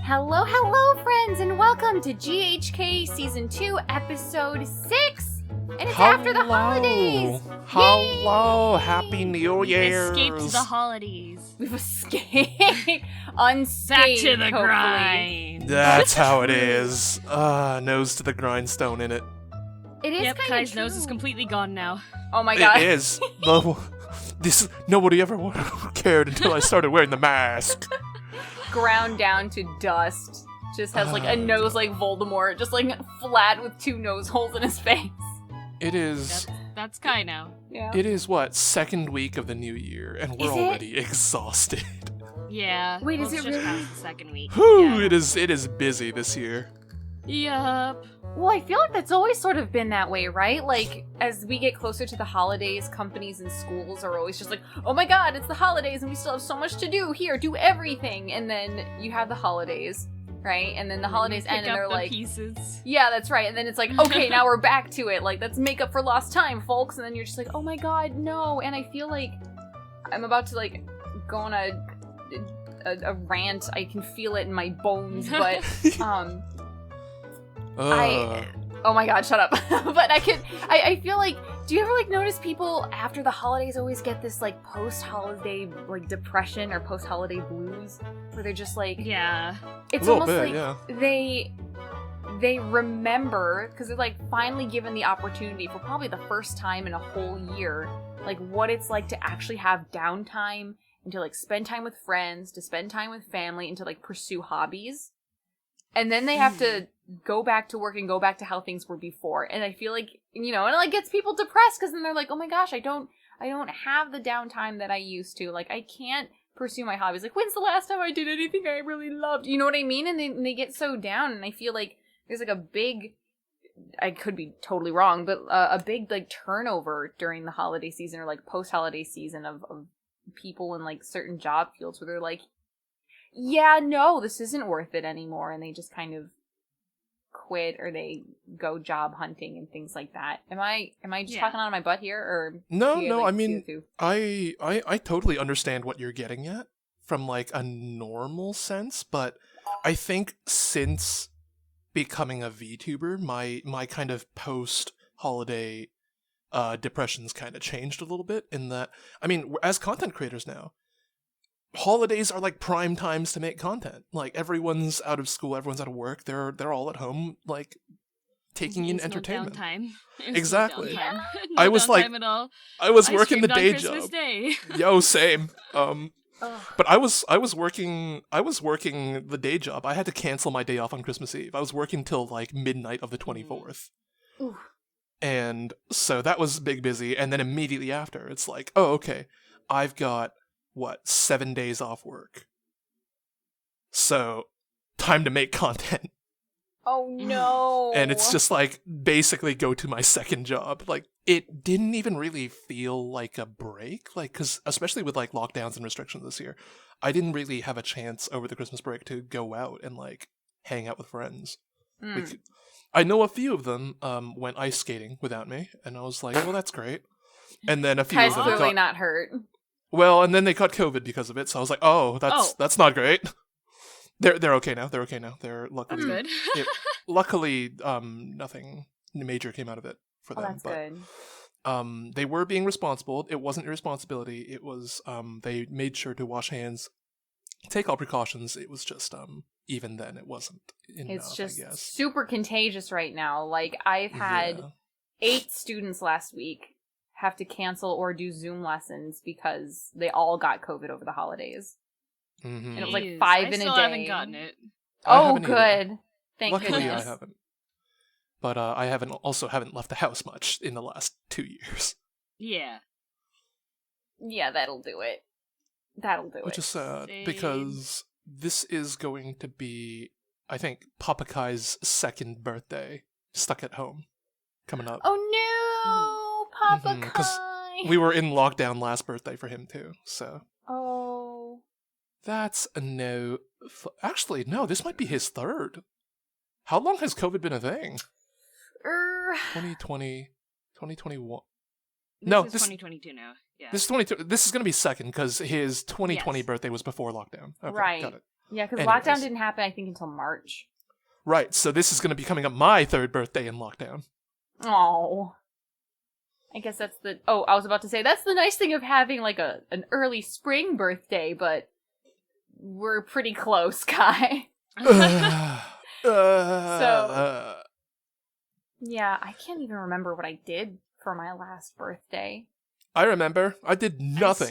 Hello, hello, friends, and welcome to GHK Season 2, Episode 6! And it's after the holidays! Hello! Happy New Year! Escaped the holidays. We've escaped unscathed, Back to the hopefully. grind. That's how it is. Nose to the grindstone in it. It is Yep, kind Kai's of true. nose is completely gone now. Oh my god. It is. Nobody ever cared until I started wearing the mask. Ground down to dust. Just has like a nose like Voldemort, just like flat with two nose holes in his face. It is. That's Kai now. Yeah. It is what, second week of the new year, and we're Is it? already exhausted. Yeah. Wait, well, is it's it just really? past the second week. Whew, Yeah. it is busy this year. Yup. Well, I feel like that's always sort of been that way, right? Like, as we get closer to the holidays, companies and schools are always just like, oh my god, it's the holidays and we still have so much to do. Here, do everything. And then you have the holidays, right? And then the holidays Pick end and up they're the like, pieces. yeah, that's right. And then it's like, okay, now we're back to it. Like, let's make up for lost time, folks. And then you're just like, oh my god, no. And I feel like I'm about to, like, go on a rant. I can feel it in my bones, but, oh my god, shut up. But I feel like, do you ever like notice people after the holidays always get this like post-holiday like depression or post-holiday blues where they're just like, Yeah. it's A little almost bit, like yeah. they remember, because they're like finally given the opportunity for probably the first time in a whole year, like what it's like to actually have downtime and to like spend time with friends, to spend time with family, and to like pursue hobbies. And then they have to go back to work and go back to how things were before. And I feel like, you know, and it like gets people depressed because then they're like, oh my gosh, I don't have the downtime that I used to. Like, I can't pursue my hobbies. Like, when's the last time I did anything I really loved? You know what I mean? And they get so down. And I feel like there's like a big, I could be totally wrong, but a big like turnover during the holiday season or like post-holiday season of people in like certain job fields where they're like, yeah, no, this isn't worth it anymore, and they just kind of quit or they go job hunting and things like that. Am I just talking out of my butt here, or No, like, I mean, too? I totally understand what you're getting at from like a normal sense, but I think since becoming a VTuber, my kind of post-holiday depressions kind of changed a little bit in that, I mean, as content creators now, holidays are like prime times to make content. Like everyone's out of school, everyone's out of work. They're all at home, like taking in There's entertainment. No downtime. There's Exactly. No downtime. Yeah. No I was like, downtime at all. I was working the day Christmas job. Day. Yo, same. Ugh. But I was working the day job. I had to cancel my day off on Christmas Eve. I was working till like midnight of the 24th. Ooh. And so that was big busy. And then immediately after, it's like, oh, okay, I've got 7 days off work. So, time to make content. Oh no! And it's just like, basically go to my second job. Like, it didn't even really feel like a break. Like, because especially with like lockdowns and restrictions this year, I didn't really have a chance over the Christmas break to go out and like hang out with friends. Like, I know a few of them went ice skating without me, and I was like, well, that's great. And then a few Kai's of them clearly not hurt. Well, and then they caught COVID because of it, so I was like, "Oh, that's not great." They're okay now. They're okay now. They're luckily That's good. luckily nothing major came out of it for them. That's good. They were being responsible. It wasn't irresponsibility. It was they made sure to wash hands, take all precautions. It was just even then it wasn't enough. It's just I guess. super contagious right now. Like, I've had 8 students last week have to cancel or do Zoom lessons because they all got COVID over the holidays. Mm-hmm. And it was like Jeez, 5 in a I still day. haven't gotten it. I Oh, haven't either. good. Thank Luckily, goodness. I haven't. But I haven't left the house much in the last 2 years. Yeah. Yeah, that'll do it. That'll do Which it. is sad, Same. because this is going to be, I think, Papa Kai's second birthday stuck at home coming up. Oh no, Papa Mhm, 'cause Kai. We were in lockdown last birthday for him too, so Oh. that's a no. Actually, no, this might be his third. How long has COVID been a thing? 2020, 2021. No, This is 2022 now. Yeah. This is 22. This is going to be second because his 2020 Yes. birthday was before lockdown. Okay, Right. got it. Yeah, because Anyways. lockdown didn't happen, I think, until March. Right, so this is going to be coming up my 3rd birthday in lockdown. Oh. I guess that's the... Oh, I was about to say, that's the nice thing of having, like, an early spring birthday, but we're pretty close, Kai. So... Yeah, I can't even remember what I did for my last birthday. I remember. I did nothing.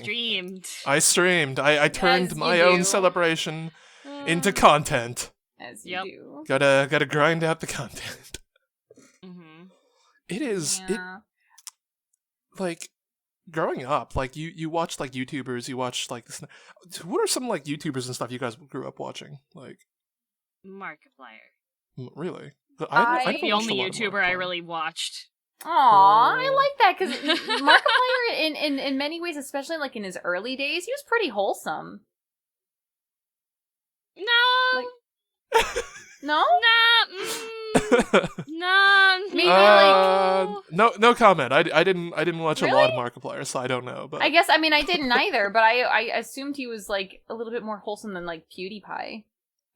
I streamed. I turned As my you own do. celebration into content. As you Yep. do. Gotta grind out the content. Mm-hmm. It is... Yeah. Like, growing up, like, you watch, like, YouTubers, you watch, like, this... What are some, like, YouTubers and stuff you guys grew up watching? Like... Markiplier. Really? I- never The watched a only lot of YouTuber I Markiplier. really watched. Aw, I like that, because Markiplier, in many ways, especially, like, in his early days, he was pretty wholesome. No. No? No. Maybe, like... no comment. I didn't watch a lot of Really? Markiplier, so I don't know. But I guess, I mean, I didn't either, but I assumed he was, like, a little bit more wholesome than, like, PewDiePie.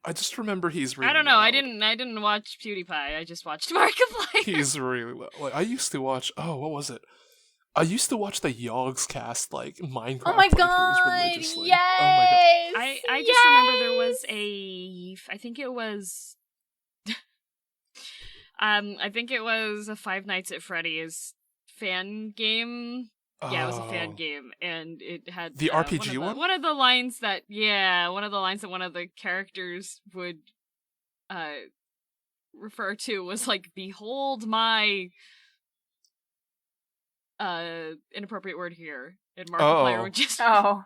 I just remember he's really I don't know. loud. I didn't watch PewDiePie. I just watched Markiplier. He's really loud. Like, I used to watch. Oh, what was it? I used to watch the Yogscast like Minecraft Oh my playthroughs god! religiously. Yes! Oh my god! I just remember there was I think it was I think it was a Five Nights at Freddy's fan game. Yeah, it was a fan Oh. game, and it had The RPG one? One of the lines that one of the characters would refer to was like, "Behold my inappropriate word here," and Markiplier Oh. would just Oh.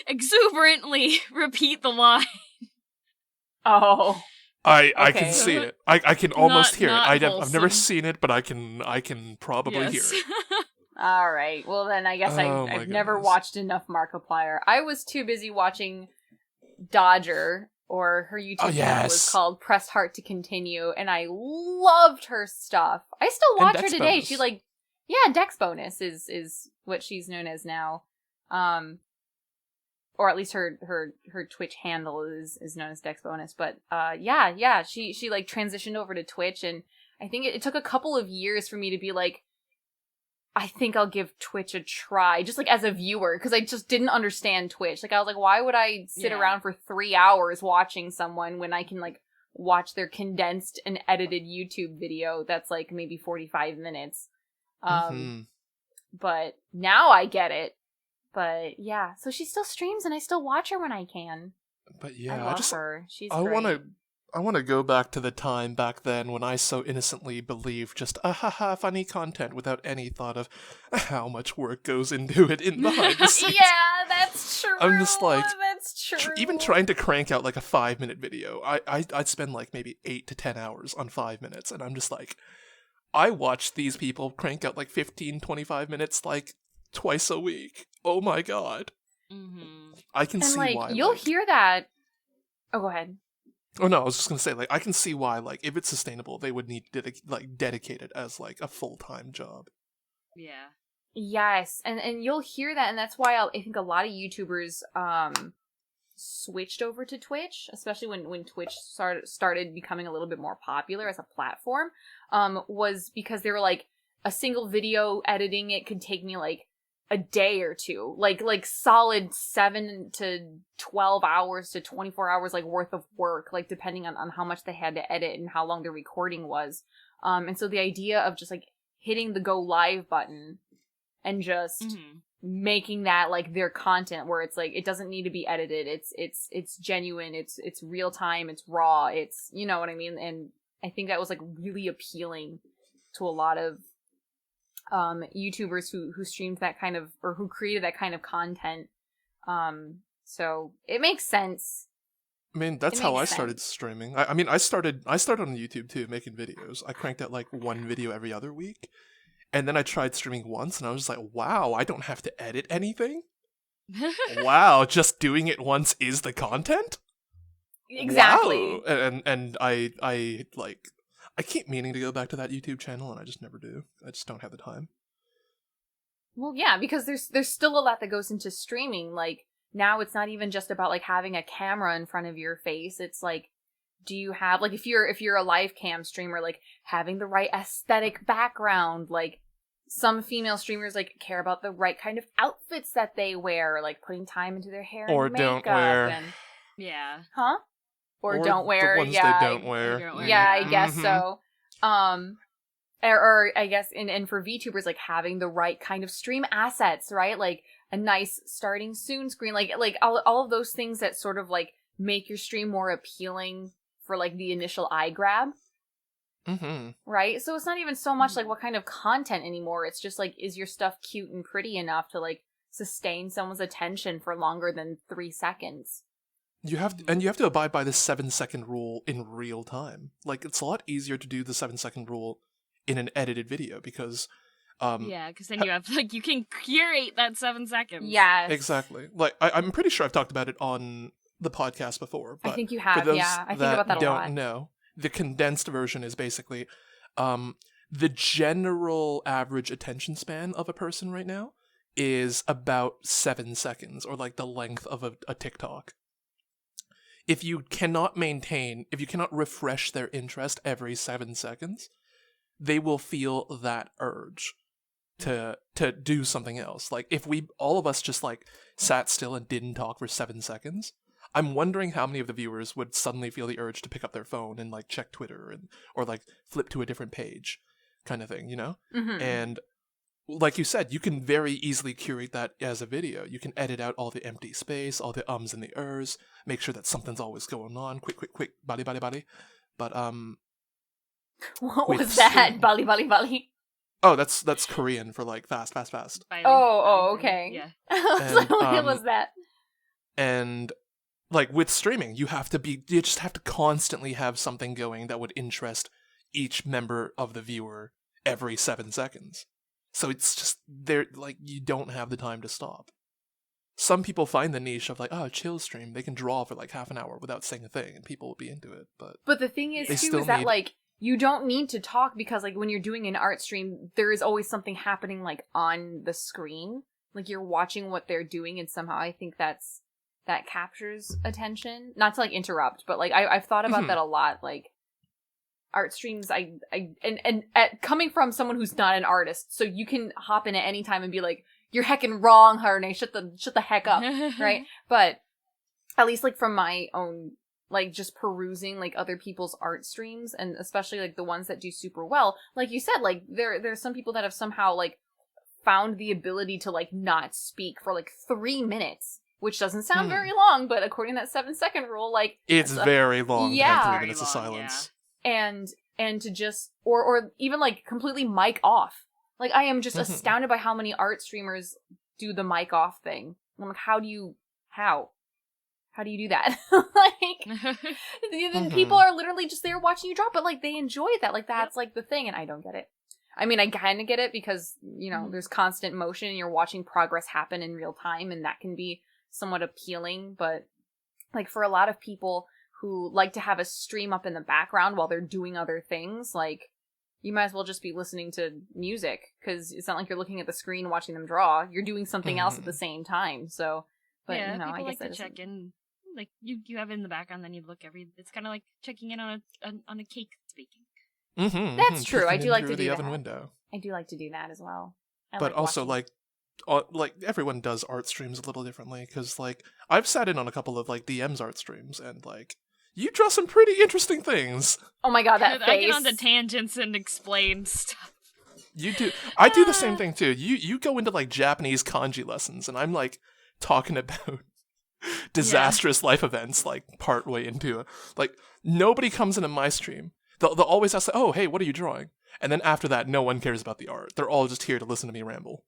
exuberantly repeat the line. Oh. I Okay. can see it. I can almost hear it. not I've never wholesome. seen it, but I can probably hear it. Alright, well then I guess Oh my I've never goodness. watched enough Markiplier. I was too busy watching Dodger, or her YouTube Oh, channel was yes. called Press Heart to Continue, and I loved her stuff. I still And watch her Dex today. Bonus. She like, yeah, Dex Bonus is what she's known as now. Or at least her Twitch handle is known as Dex Bonus. But yeah, she like transitioned over to Twitch, and I think it took a couple of years for me to be like, I think I'll give Twitch a try, just like as a viewer, because I just didn't understand Twitch. Like I was like, why would I sit Yeah. around for 3 hours watching someone when I can like watch their condensed and edited YouTube video that's like maybe 45 minutes. Mhm. But now I get it. But yeah, so she still streams and I still watch her when I can. But I yeah, love her. She's I great. want to go back to the time back then when I so innocently believed just funny content without any thought of how much work goes into it in behind the scenes. Yeah, that's true. I'm just like, that's true. Even trying to crank out like a 5-minute video, I'd spend like maybe 8 to 10 hours on 5 minutes, and I'm just like, I watch these people crank out like 15, 25 minutes like twice a week. Oh my god. Mm-hmm. I can And see like, why. you'll like- hear that. Oh, go ahead. Oh no, I was just gonna say, like, I can see why, like, if it's sustainable, they would need to dedicate it as like a full-time job. Yeah. Yes, and you'll hear that, and that's why I think a lot of YouTubers switched over to Twitch, especially when Twitch started becoming a little bit more popular as a platform, was because they were like, a single video editing it could take me like a day or two, like solid 7 to 12 hours to 24 hours like worth of work, like depending on how much they had to edit and how long the recording was. And so the idea of just like hitting the go live button and just Mm-hmm. making that like their content, where it's like, it doesn't need to be edited, it's genuine, it's real time, it's raw, it's, you know what I mean? And I think that was like really appealing to a lot of YouTubers who streamed that kind of, or who created that kind of content. So it makes sense. I mean, that's It how I makes started sense. streaming. I mean, I started on YouTube too, making videos. I cranked out like one video every other week. And then I tried streaming once, and I was just like, wow, I don't have to edit anything? Wow, just doing it once is the content? Exactly. Wow. And I like, I keep meaning to go back to that YouTube channel, and I just never do. I just don't have the time. Well, yeah, because there's still a lot that goes into streaming. Like, now it's not even just about like having a camera in front of your face. It's like, do you have like if you're a live cam streamer, like having the right aesthetic background, like some female streamers like care about the right kind of outfits that they wear, like putting time into their hair Or and makeup don't wear. and Yeah. huh? Or don't wear. The ones yeah, they don't wear. Yeah, I guess Mhm. so. Or I guess and for VTubers, like having the right kind of stream assets, right? Like a nice starting soon screen, like all of those things that sort of like make your stream more appealing for like the initial eye grab. Mm-hmm. Right? So it's not even so much like what kind of content anymore. It's just like, is your stuff cute and pretty enough to like sustain someone's attention for longer than 3 seconds? You have to abide by the 7-second rule in real time. Like, it's a lot easier to do the 7-second rule in an edited video because yeah, because then you have like you can curate that 7 seconds. Yes. Exactly. Like I'm pretty sure I've talked about it on the podcast before. But I think you have. for those Yeah, I think about that a lot. don't know, the condensed version is basically the general average attention span of a person right now is about 7 seconds, or like the length of a TikTok. If you cannot refresh their interest every 7 seconds, they will feel that urge to do something else. Like, if all of us just like sat still and didn't talk for 7 seconds, I'm wondering how many of the viewers would suddenly feel the urge to pick up their phone and like check Twitter or like flip to a different page, kind of thing, you know? Mm-hmm. And like you said, you can very easily curate that as a video. You can edit out all the empty space, all the ums and the ers, make sure that something's always going on. Quick, body. But what was that? Bali. oh, that's Korean for like fast. Oh, okay. Yeah. What was that? And like with streaming, you just have to constantly have something going that would interest each member of the viewer every 7 seconds. So it's just like you don't have the time to stop. Some people find the niche of like, oh, chill stream. They can draw for like half an hour without saying a thing, and people will be into it. But the thing is too is that like you don't need to talk, because like when you're doing an art stream, there is always something happening like on the screen. Like you're watching what they're doing, and somehow I think that captures attention. Not to like interrupt, but like I've thought about that a lot. Like art streams, coming from someone who's not an artist, so you can hop in at any time and be like, "You're heckin' wrong, Harune. Shut the heck up," right? But at least like from my own, like just perusing like other people's art streams, and especially like the ones that do super well, like you said, like there's some people that have somehow like found the ability to like not speak for like 3 minutes. Which doesn't sound very long, but according to that 7-second rule, like it's very long. Yeah, to have 3 minutes of silence. Yeah. And to just or even like completely mic off. Like I am just astounded by how many art streamers do the mic off thing. I'm like, how do you do that? Like people are literally just there watching you draw, but like they enjoy that. Like that's like the thing, and I don't get it. I mean, I kind of get it because, you know, there's constant motion and you're watching progress happen in real time, and that can be somewhat appealing, but like for a lot of people who like to have a stream up in the background while they're doing other things, like you might as well just be listening to music, because it's not like you're looking at the screen watching them draw. You're doing something else at the same time. So, but yeah, you know, people I guess like to check in, like you have it in the background, then you look it's kind of like checking in on a cake speaking. That's true. I do like to do the that. oven window. I do like to do that as well. But also like everyone does art streams a little differently, because like I've sat in on a couple of like DM's art streams, and like you draw some pretty interesting things. Oh my god, that face! I get on the tangents and explain stuff. You do. I do the same thing too. You go into like Japanese kanji lessons, and I'm like talking about disastrous life events like part way into it. Like nobody comes into my stream. They'll always ask, "Oh, hey, what are you drawing?" And then after that, no one cares about the art. They're all just here to listen to me ramble.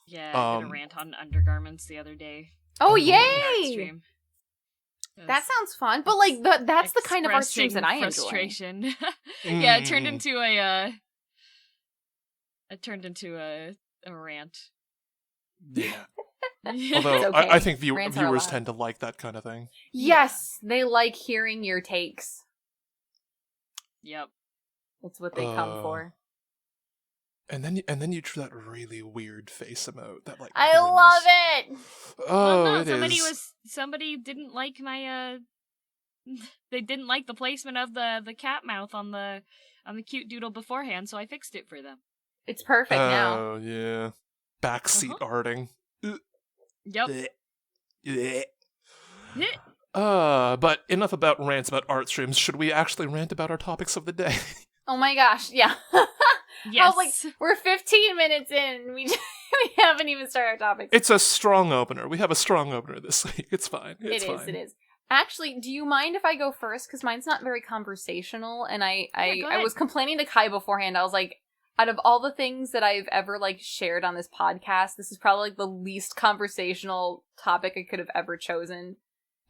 Yeah, I did a rant on undergarments the other day. Oh, yay! That sounds fun. But like that's the kind of art streams that I frustration. enjoy. Yeah, it turned into a rant. Yeah. Although okay. I think viewers tend to like that kind of thing. Yes, they like hearing your takes. Yep. That's what they come for. And then you drew that really weird face emote. That like I love it. Oh, well, no, it somebody didn't like my they didn't like the placement of the cat mouth on the cute doodle beforehand, so I fixed it for them. It's perfect now. Oh yeah, backseat arting. Yep. But enough about rants about art streams. Should we actually rant about our topics of the day? Oh my gosh, yeah. Yes. We're 15 minutes in. We haven't even started our topics. It's a strong opener. We have a strong opener this week. It's fine. It is. Actually, do you mind if I go first? Because mine's not very conversational, and I was complaining to Kai beforehand. I was like, out of all the things that I've ever shared on this podcast, this is probably the least conversational topic I could have ever chosen.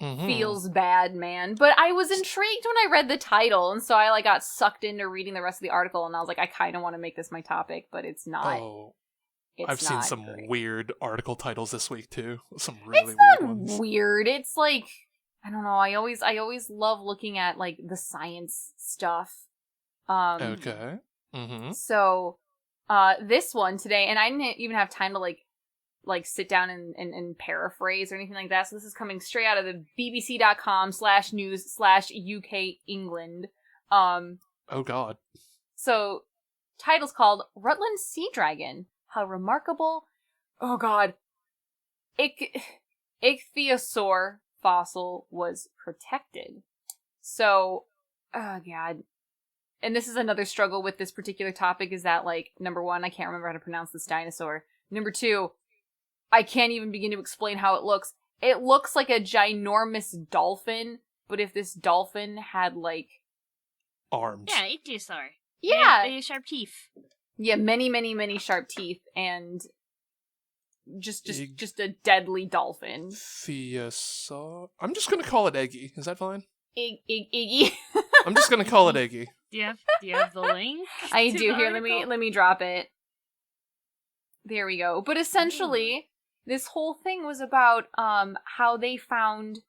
Mm-hmm. Feels bad, man. But I was intrigued when I read the title, and so I got sucked into reading the rest of the article, and I was like, I kind of want to make this my topic, but it's not. Oh, I've seen some weird article titles this week too. Some really weird ones. Weird. It's like, I don't know. I always love looking at the science stuff. Okay. Mm-hmm. So, this one today, and I didn't even have time to sit down and paraphrase or anything like that. So this is coming straight out of the bbc.com/news/UK England. Oh God. So, title's called Rutland Sea Dragon. How remarkable. Oh God. Ichthyosaur fossil was protected. So, oh God. And this is another struggle with this particular topic is that, number one, I can't remember how to pronounce this dinosaur. Number two, I can't even begin to explain how it looks. It looks like a ginormous dolphin, but if this dolphin had, arms. Yeah, ichthyosaur. Yeah. They have sharp teeth. Yeah, many, many, many sharp teeth, and just a deadly dolphin. Ichthyosaur. I'm just gonna call it Eggy. Is that fine? Iggy. I'm just gonna call it Eggy. Do you have the link? I do. Here, let me drop it. There we go. But essentially, this whole thing was about how they found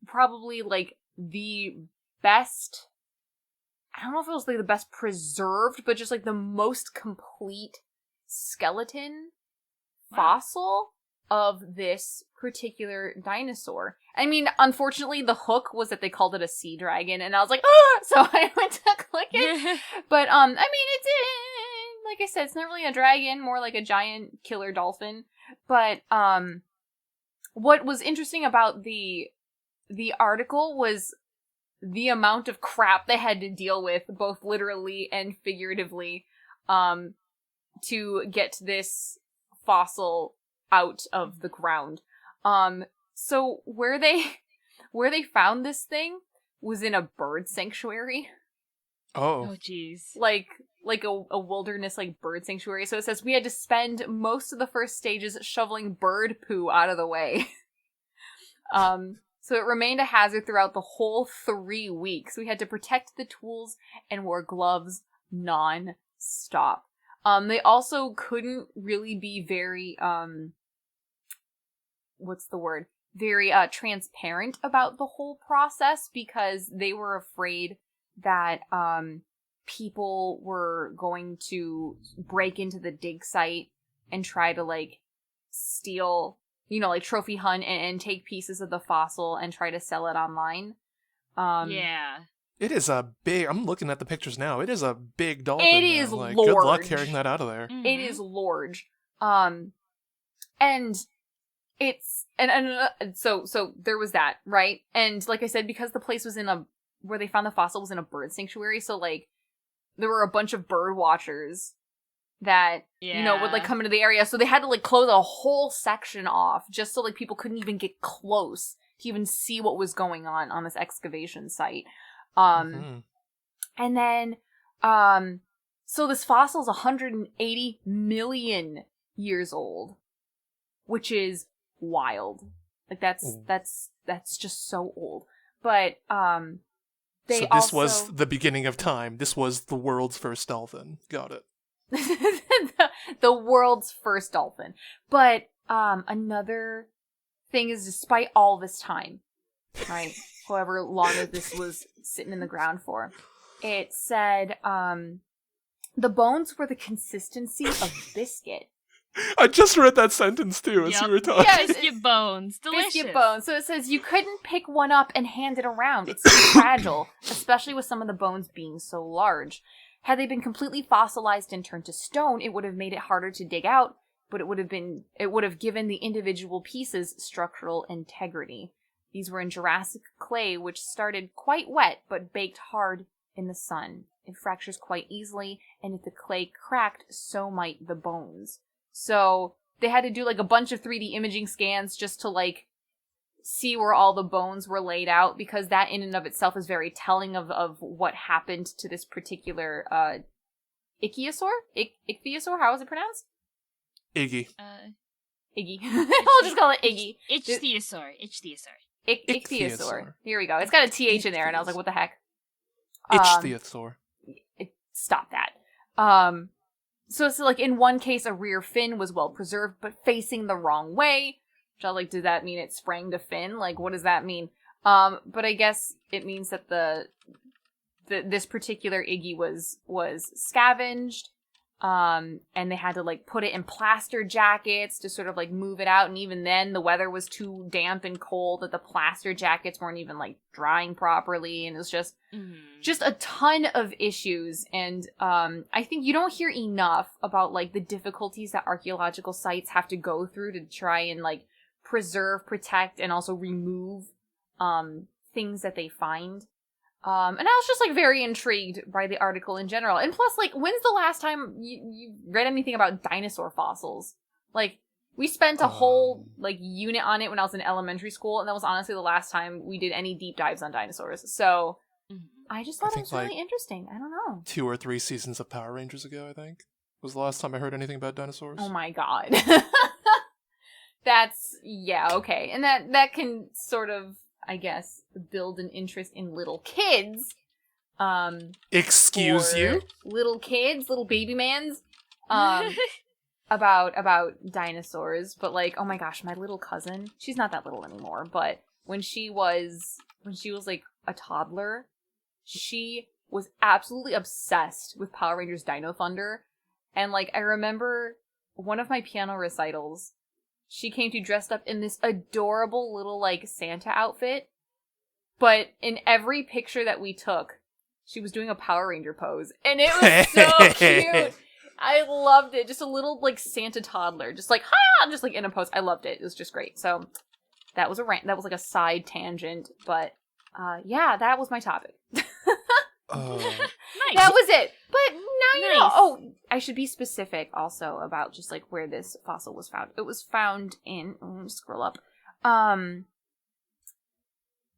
probably the best, I don't know if it was the best preserved, but just the most complete skeleton fossil of this particular dinosaur. I mean, unfortunately, the hook was that they called it a sea dragon, and I was like, ah! So I went to click it. But I mean, it's like I said, it's not really a dragon, more like a giant killer dolphin. But what was interesting about the article was the amount of crap they had to deal with, both literally and figuratively, to get this fossil out of the ground. So where they found this thing was in a bird sanctuary. Oh. Oh, jeez. Like a wilderness bird sanctuary. So it says we had to spend most of the first stages shoveling bird poo out of the way. So it remained a hazard throughout the whole 3 weeks. We had to protect the tools and wore gloves non-stop. They also couldn't really be very, very transparent about the whole process because they were afraid that people were going to break into the dig site and try to steal, trophy hunt and take pieces of the fossil and try to sell it online. Yeah. It is a big, I'm looking at the pictures now. It is a big dolphin. It is large. Good luck carrying that out of there. Mm-hmm. It is large. And it's, so there was that, right? And like I said, because the place was where they found the fossil was in a bird sanctuary, so there were a bunch of bird watchers that, would come into the area. So they had to close a whole section off just so people couldn't even get close to even see what was going on this excavation site. And then, so this fossil is 180 million years old, which is wild. That's just so old. But, this was the beginning of time. This was the world's first dolphin. Got it. the world's first dolphin. But, another thing is, despite all this time, right? However long as this was sitting in the ground for, it said, The bones were the consistency of biscuit. I just read that sentence too as you were talking. Yeah, biscuit bones. Delicious. Biscuit bones. So it says you couldn't pick one up and hand it around. It's too fragile, especially with some of the bones being so large. Had they been completely fossilized and turned to stone, it would have made it harder to dig out, but it would have given the individual pieces structural integrity. These were in Jurassic clay, which started quite wet but baked hard in the sun. It fractures quite easily, and if the clay cracked, so might the bones. So they had to do like a bunch of 3D imaging scans just to like see where all the bones were laid out, because that in and of itself is very telling of what happened to this particular ichthyosaur? Ichthyosaur? How is it pronounced? Iggy. Iggy. I'll just call it Iggy. Ichthyosaur. Ichthyosaur. Here we go. It's got a TH in there, and I was like, what the heck? Ichthyosaur. Stop that. So it's like in one case, a rear fin was well preserved, but facing the wrong way. Which I was like, does that mean it sprang to fin? Like, what does that mean? But I guess it means that this particular Iggy was scavenged, and they had to like put it in plaster jackets to sort of like move it out. And even then, the weather was too damp and cold that the plaster jackets weren't even like drying properly, and it was just a ton of issues. And I think you don't hear enough about like the difficulties that archaeological sites have to go through to try and like preserve, protect, and also remove things that they find. And I was just like very intrigued by the article in general. And plus, like, when's the last time you read anything about dinosaur fossils? Like, we spent a whole like unit on it when I was in elementary school, and that was honestly the last time we did any deep dives on dinosaurs. So I just thought it was really interesting. I don't know. 2 or 3 seasons of Power Rangers ago, I think, was the last time I heard anything about dinosaurs. Oh my god. Yeah, okay. And that can sort of, I guess, build an interest in little kids. Excuse you? Little kids, little baby mans. About dinosaurs. But like, oh my gosh, my little cousin, she's not that little anymore, but when she was like a toddler, she was absolutely obsessed with Power Rangers Dino Thunder. And like, I remember one of my piano recitals, she came to dressed up in this adorable little, like, Santa outfit. But in every picture that we took, she was doing a Power Ranger pose. And it was so cute. I loved it. Just a little, like, Santa toddler. Just like, ha! Just, like, in a pose. I loved it. It was just great. So, that was like, a side tangent. But, yeah, that was my topic. Nice. That was it. But now you know. Oh, I should be specific also about just like where this fossil was found. It was found in, scroll up.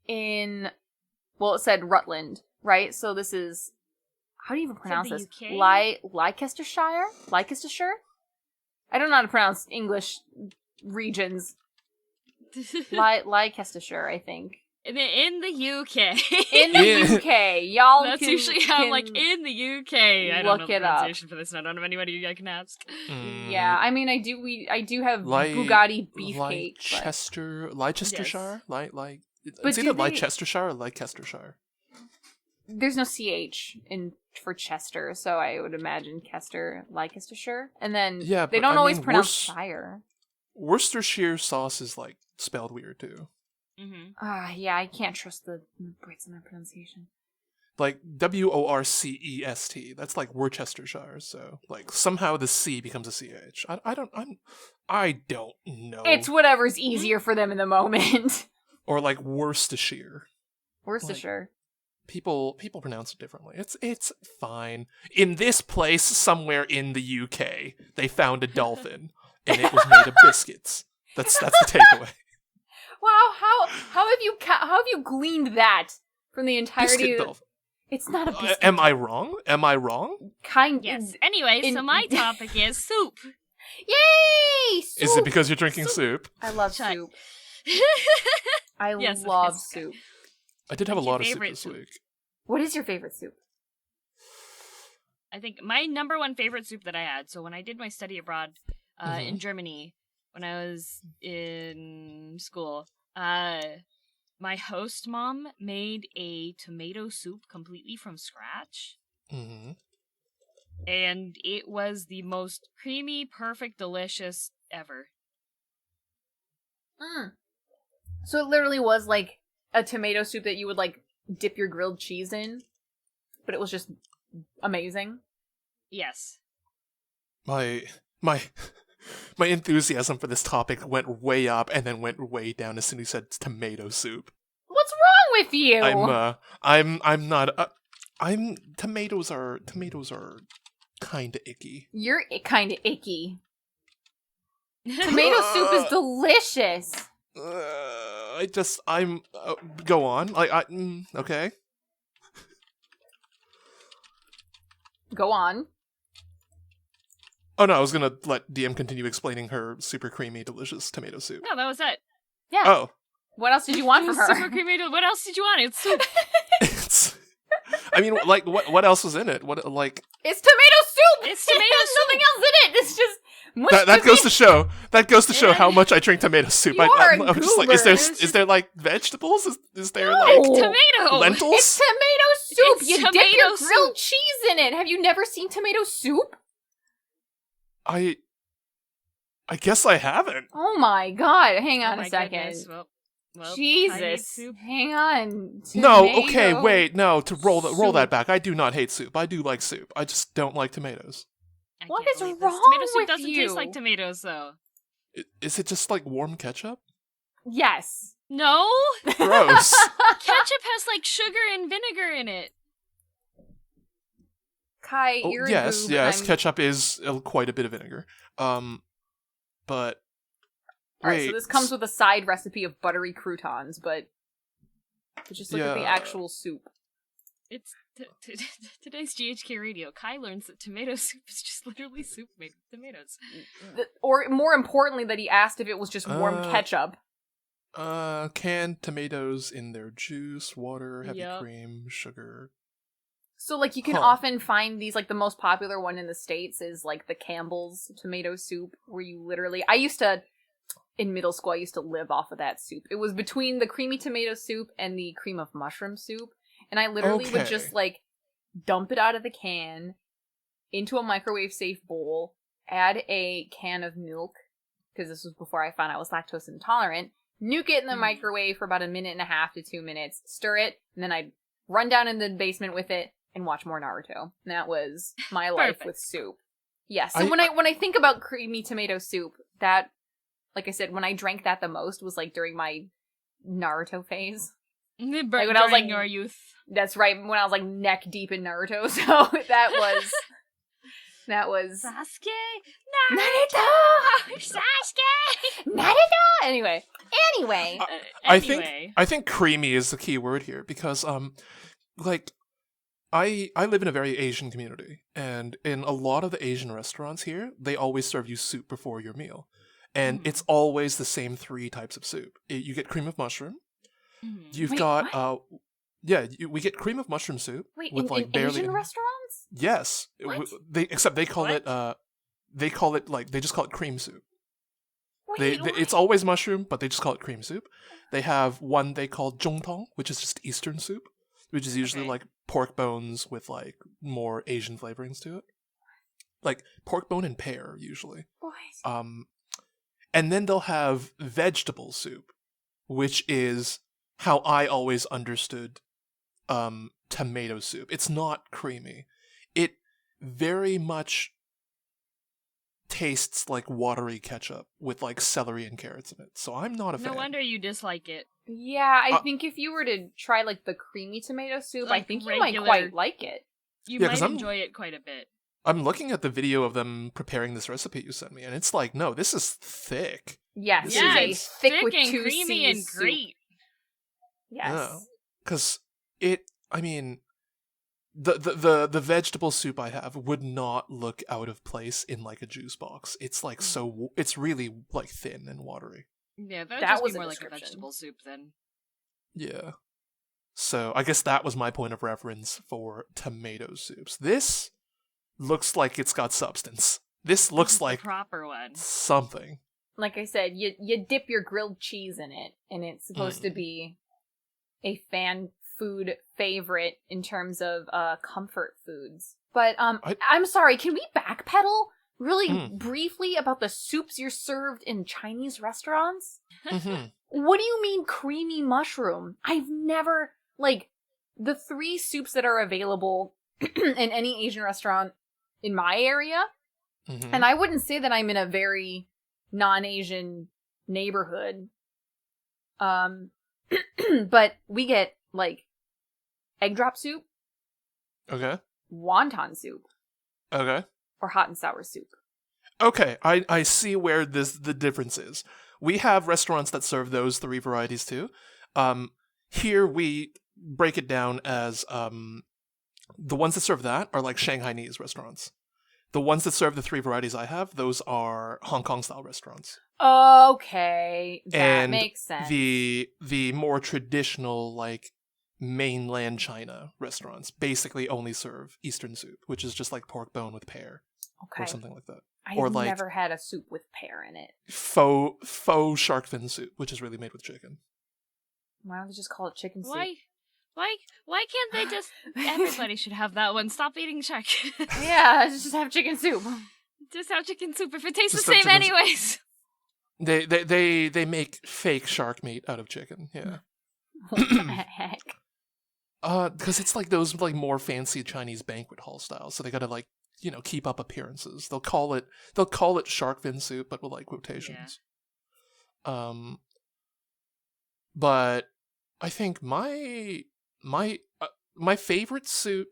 It said Rutland, right? So this is, how do you even pronounce this? Leicestershire? Leicestershire? I don't know how to pronounce English regions. Leicestershire, I think. In the UK. In the UK. Y'all That's usually how I'm like, in the UK. I don't know the pronunciation for this, and I don't have anybody I can ask. Yeah, I mean, I do have Bugatti beefcake. Leicestershire? It's either Leicestershire or Leicestershire. There's no CH for Chester, so I would imagine Leicestershire. And then they don't always pronounce shire. Worcestershire sauce is like spelled weird too. Yeah, I can't trust the Brits in their pronunciation. Like, Worcest, that's like Worcestershire, so, like, somehow the C becomes a CH. I don't know. It's whatever's easier for them in the moment. Or, like, Worcestershire. Worcestershire. Like, people pronounce it differently. It's fine. In this place, somewhere in the UK, they found a dolphin, and it was made of biscuits. That's the takeaway. Wow, how have you gleaned that from the entirety of... It's not a biscuit. Am I wrong? Yes. Anyway, so my topic is soup. Yay! Soup! Is it because you're drinking soup? I love soup. I love soup. I did have a lot of soup this week. What is your favorite soup? I think my number one favorite soup that I had, so when I did my study abroad in Germany, when I was in school, my host mom made a tomato soup completely from scratch. and it was the most creamy, perfect, delicious ever. So it literally was like a tomato soup that you would like dip your grilled cheese in, but it was just amazing. Yes. My my enthusiasm for this topic went way up and then went way down as soon as you said tomato soup. What's wrong with you? I'm not. Tomatoes are kind of icky. You're kind of icky. Tomato soup is delicious. Go on. Okay. Go on. Oh no, I was gonna let DM continue explaining her super creamy, delicious tomato soup. No, that was it. Yeah. Oh. What else did you want from her? Super creamy. What else did you want? It's soup. I mean, like, what else was in it? What, like... It's tomato soup! It's tomato There's soup! nothing else in it! It's just... That goes to show how much I drink tomato soup. I'm just like, is there like vegetables? Is there like tomato lentils? It's tomato soup! It's you tomato dip your soup. grilled cheese in it! Have you never seen tomato soup? I guess I haven't. Oh my god, hang on Oh a my second. goodness. Well, I need Jesus. soup. Hang on. No, Tomato okay, wait, no. To roll soup. that back, I do not hate soup. I do like soup. I just don't like tomatoes. I What can't is believe this. wrong Tomato soup with doesn't you? taste like tomatoes, though. Is it just like warm ketchup? Yes. No, Gross. ketchup has like sugar and vinegar in it. Kai, Oh, you're a yes, goob, yes. I'm- Ketchup is quite a bit of vinegar. But Alright, wait. so this comes with a side recipe of buttery croutons, but just look at the Yeah. actual soup. It's today's GHK radio. Kai learns that tomato soup is just literally soup made with tomatoes. Or more importantly, that he asked if it was just warm Uh, ketchup. Canned tomatoes in their juice, water, heavy Yup. cream, sugar. So, like, you can Huh. often find these, like, the most popular one in the States is, like, the Campbell's tomato soup, where you literally... in middle school, I used to live off of that soup. It was between the creamy tomato soup and the cream of mushroom soup, and I literally would just, Okay. like, dump it out of the can into a microwave-safe bowl, add a can of milk, because this was before I found I was lactose intolerant, nuke it in the microwave for about 1.5 to 2 minutes, stir it, and then I'd run down in the basement with it, and watch more Naruto. And that was my life Perfect. with soup. Yes. So when I think about creamy tomato soup, that, like I said, when I drank that the most was like during my Naruto phase. Like when I was, like, your youth. That's right, when I was like neck deep in Naruto. So that was Sasuke, Naruto. Sasuke. Naruto. Anyway. I think creamy is the key word here because like I live in a very Asian community, and in a lot of the Asian restaurants here, they always serve you soup before your meal. And it's always the same 3 types of soup. You get cream of mushroom. You've Wait, got we get cream of mushroom soup Wait, with in like barely Asian any- restaurants? Yes. What? They call What? they just call it cream soup. Wait, It's always mushroom, but they just call it cream soup. They have one they call zhongtong, which is just Eastern soup, which is usually Okay. like pork bones with like more Asian flavorings to it. Like pork bone and pear usually. What? And then they'll have vegetable soup, which is how I always understood tomato soup. It's not creamy. It very much tastes like watery ketchup with like celery and carrots in it. So I'm not a fan. No wonder you dislike it. Yeah, I think if you were to try like the creamy tomato soup, I Like think you regular- might quite like it. You Yeah, 'cause might I'm- enjoy it quite a bit. I'm looking at the video of them preparing this recipe you sent me, and it's like, no, this is thick. Yes, This Yeah, it is it's a thick with and 2 creamy C's and soup. great. Yes. Because the vegetable soup I have would not look out of place in like a juice box. It's like it's really like thin and watery. Yeah, that'd That just was be a more like a description. vegetable soup then. Yeah. So I guess that was my point of reference for tomato soups. This looks like it's got substance. This looks This is the like proper one. something. Like I said, you dip your grilled cheese in it, and it's supposed to be a fan food favorite in terms of comfort foods. But I'm sorry, can we backpedal really briefly about the soups you're served in Chinese restaurants? Mm-hmm. What do you mean creamy mushroom? I've never, like, the 3 soups that are available in any Asian restaurant in my area, and I wouldn't say that I'm in a very non-Asian neighborhood, but we get, like, egg drop soup, Okay. wonton soup, Okay. or hot and sour soup. Okay, I see where the difference is. We have restaurants that serve those 3 varieties too. Here we break it down as the ones that serve that are like Shanghainese restaurants. The ones that serve the 3 varieties I have, those are Hong Kong style restaurants. Okay, that And makes sense. The more traditional, like, mainland China restaurants basically only serve Eastern soup, which is just like pork bone with pear or something like that. I've never had a soup with pear in it. Faux shark fin soup, which is really made with chicken. Why don't they just call it chicken soup? Why can't they just... Everybody should have that one. Stop eating shark. Yeah, just have chicken soup. Just have chicken soup if it tastes Just the have same chicken anyways. They make fake shark meat out of chicken, yeah. What the heck? Because it's like those like more fancy Chinese banquet hall style, so they gotta like, you know, keep up appearances. They'll call it shark fin soup, but with like quotations. Yeah. But I think my favorite soup,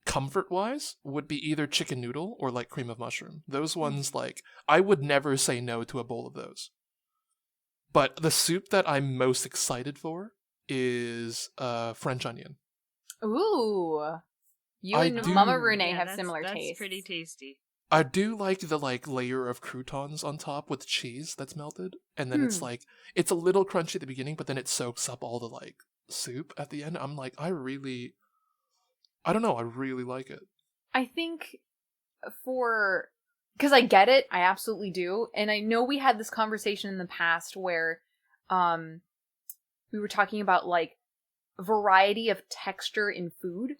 comfort wise, would be either chicken noodle or like cream of mushroom. Those ones, like, I would never say no to a bowl of those. But the soup that I'm most excited for is French onion. Ooh. You and Mama Renee have similar tastes. That's pretty tasty. I do like the like layer of croutons on top with cheese that's melted, and then it's like, it's a little crunchy at the beginning, but then it soaks up all the like soup at the end. I'm like, I really like it. I think because I get it, I absolutely do, and I know we had this conversation in the past where we were talking about like variety of texture in food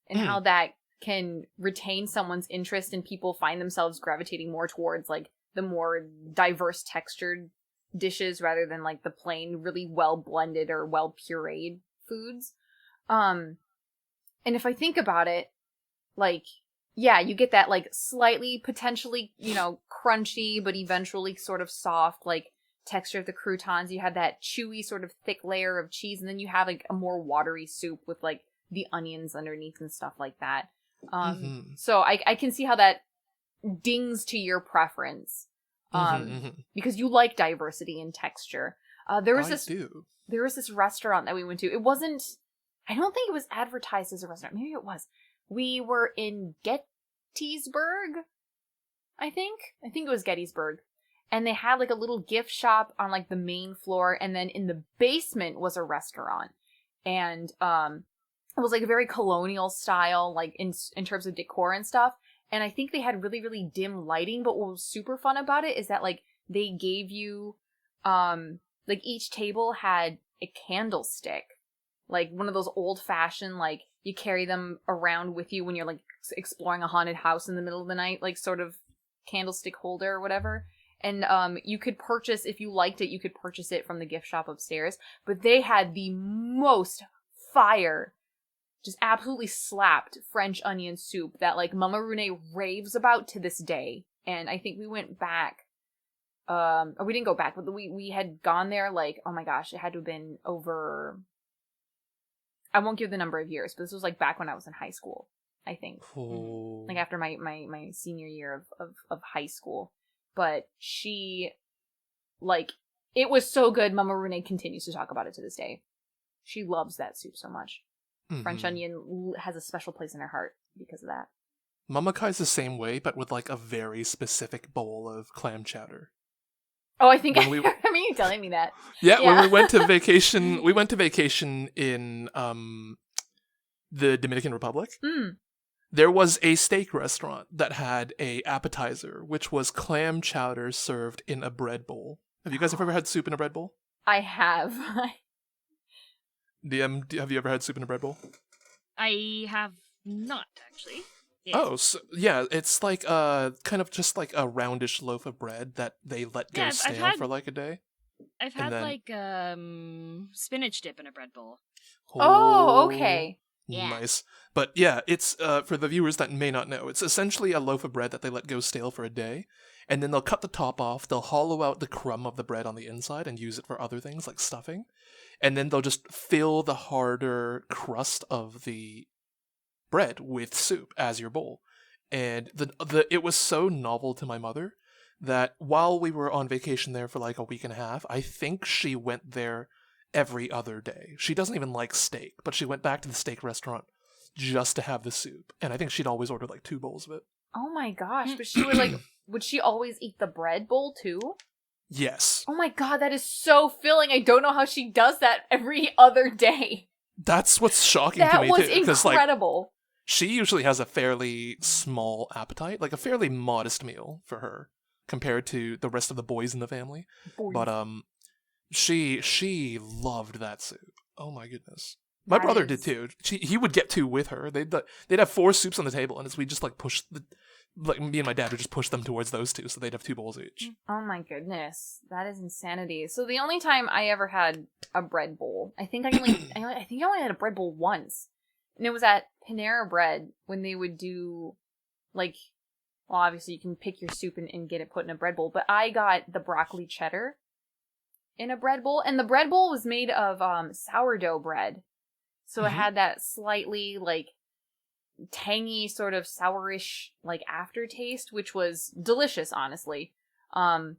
and how that can retain someone's interest, and people find themselves gravitating more towards like the more diverse textured dishes rather than like the plain really well blended or well pureed foods. And if I think about it, like, yeah, you get that like slightly potentially, you know, crunchy but eventually sort of soft like texture of the croutons. You have that chewy sort of thick layer of cheese, and then you have like a more watery soup with like the onions underneath and stuff like that. So I can see how that dings to your preference, because you like diversity in texture. There was this restaurant that we went to. It wasn't, I don't think it was advertised as a restaurant. Maybe it was. We were in Gettysburg, I think it was Gettysburg. And they had like a little gift shop on like the main floor, and then in the basement was a restaurant. And it was like a very colonial style, like in terms of decor and stuff. And I think they had really, really dim lighting, but what was super fun about it is that like they gave you like each table had a candlestick, like one of those old fashioned, like you carry them around with you when you're like exploring a haunted house in the middle of the night, like sort of candlestick holder or whatever. And you could purchase, if you liked it, you could purchase it from the gift shop upstairs. But they had the most fire, just absolutely slapped French onion soup that like Mama Rune raves about to this day. And I think we went back, or we didn't go back, but we had gone there like, oh my gosh, it had to have been over, I won't give the number of years, but this was like back when I was in high school, I think. Oh. Like after my senior year of high school. But she, like, it was so good, Mama Rune continues to talk about it to this day. She loves that soup so much. French onion has a special place in her heart because of that. Mama Kai's the same way, but with like a very specific bowl of clam chowder. Oh, I think I remember you telling me that. Yeah, when we went to vacation, in the Dominican Republic. There was a steak restaurant that had a appetizer, which was clam chowder served in a bread bowl. Have you guys ever had soup in a bread bowl? I have. DM, have you ever had soup in a bread bowl? I have not, actually. It. Oh, so, yeah, it's like kind of just like a roundish loaf of bread that they let go stale for like a day. I've had like spinach dip in a bread bowl. Oh, okay. Yeah. Nice. But yeah, it's for the viewers that may not know, it's essentially a loaf of bread that they let go stale for a day, and then they'll cut the top off, they'll hollow out the crumb of the bread on the inside and use it for other things like stuffing, and then they'll just fill the harder crust of the bread with soup as your bowl. And it was so novel to my mother that while we were on vacation there for like a week and a half, I think she went there every other day. She doesn't even like steak, but she went back to the steak restaurant just to have the soup. And I think she'd always order like 2 bowls of it. Oh my gosh, but she would like, would she always eat the bread bowl too? Yes. Oh my god, that is so filling. I don't know how she does that every other day. That's what's shocking to me too. That was incredible. Like, she usually has a fairly small appetite, like a fairly modest meal for her compared to the rest of the boys in the family. But she loved that soup. Oh my goodness. My brother did too. He would get 2 with her. They'd have 4 soups on the table, and we just like push like me and my dad would just push them towards those 2, so they'd have 2 bowls each. Oh my goodness, that is insanity. So the only time I ever had a bread bowl, I think I only had a bread bowl once, and it was at Panera Bread when they would do like, well, obviously you can pick your soup and get it put in a bread bowl, but I got the broccoli cheddar in a bread bowl, and the bread bowl was made of sourdough bread, so it had that slightly like tangy sort of sourish like aftertaste, which was delicious, honestly. But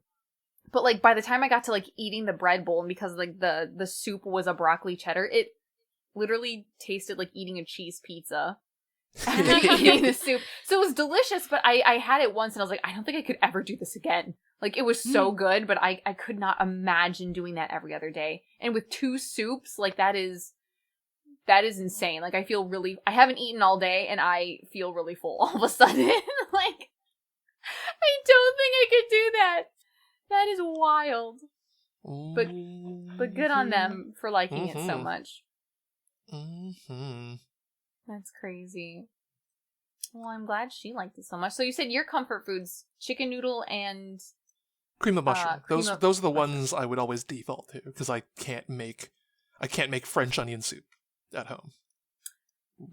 like by the time I got to like eating the bread bowl, and because like the soup was a broccoli cheddar, it literally tasted like eating a cheese pizza and like eating the soup. So it was delicious, but I had it once and I was like, I don't think I could ever do this again. Like it was so good, but I could not imagine doing that every other day. And with 2 soups, like that is insane. Like I haven't eaten all day and I feel really full all of a sudden. Like I don't think I could do that. That is wild. But good on them for liking it so much. That's crazy. Well, I'm glad she liked it so much. So you said your comfort foods, chicken noodle and cream of mushroom. Those are the ones I would always default to because I can't make French onion soup at home.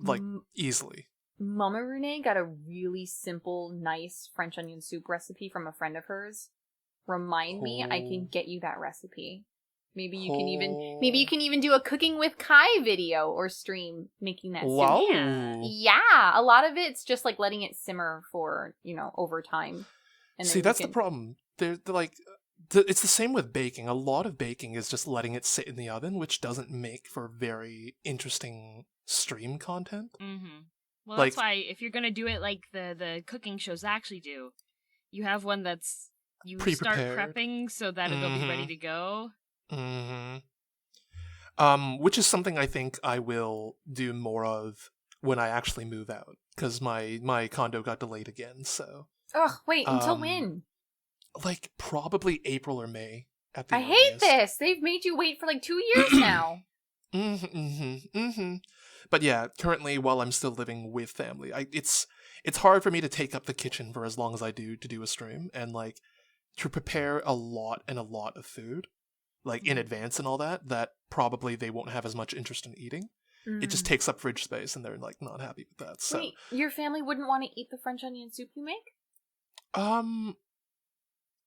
Like easily. Mama Renee got a really simple, nice French onion soup recipe from a friend of hers. Remind me, I can get you that recipe. Maybe you can even do a cooking with Kai video or stream making that wow. soup. Yeah, a lot of it's just like letting it simmer for, over time. And see, that's the problem. They're like, it's the same with baking. A lot of baking is just letting it sit in the oven, which doesn't make for very interesting stream content. Mm-hmm. Well, that's why if you're gonna do it like the cooking shows actually do, you have one that's you start prepping so that it'll be ready to go. Mm-hmm. Which is something I think I will do more of when I actually move out, because my condo got delayed again. So. Ugh! Wait, until when? Like probably April or May. At the I hate this. They've made you wait for like 2 years now. But yeah, currently while I'm still living with family, it's hard for me to take up the kitchen for as long as I do to do a stream and like to prepare a lot of food. Like in advance and all that probably they won't have as much interest in eating. It just takes up fridge space and they're like not happy with that. So wait, your family wouldn't want to eat the French onion soup you make?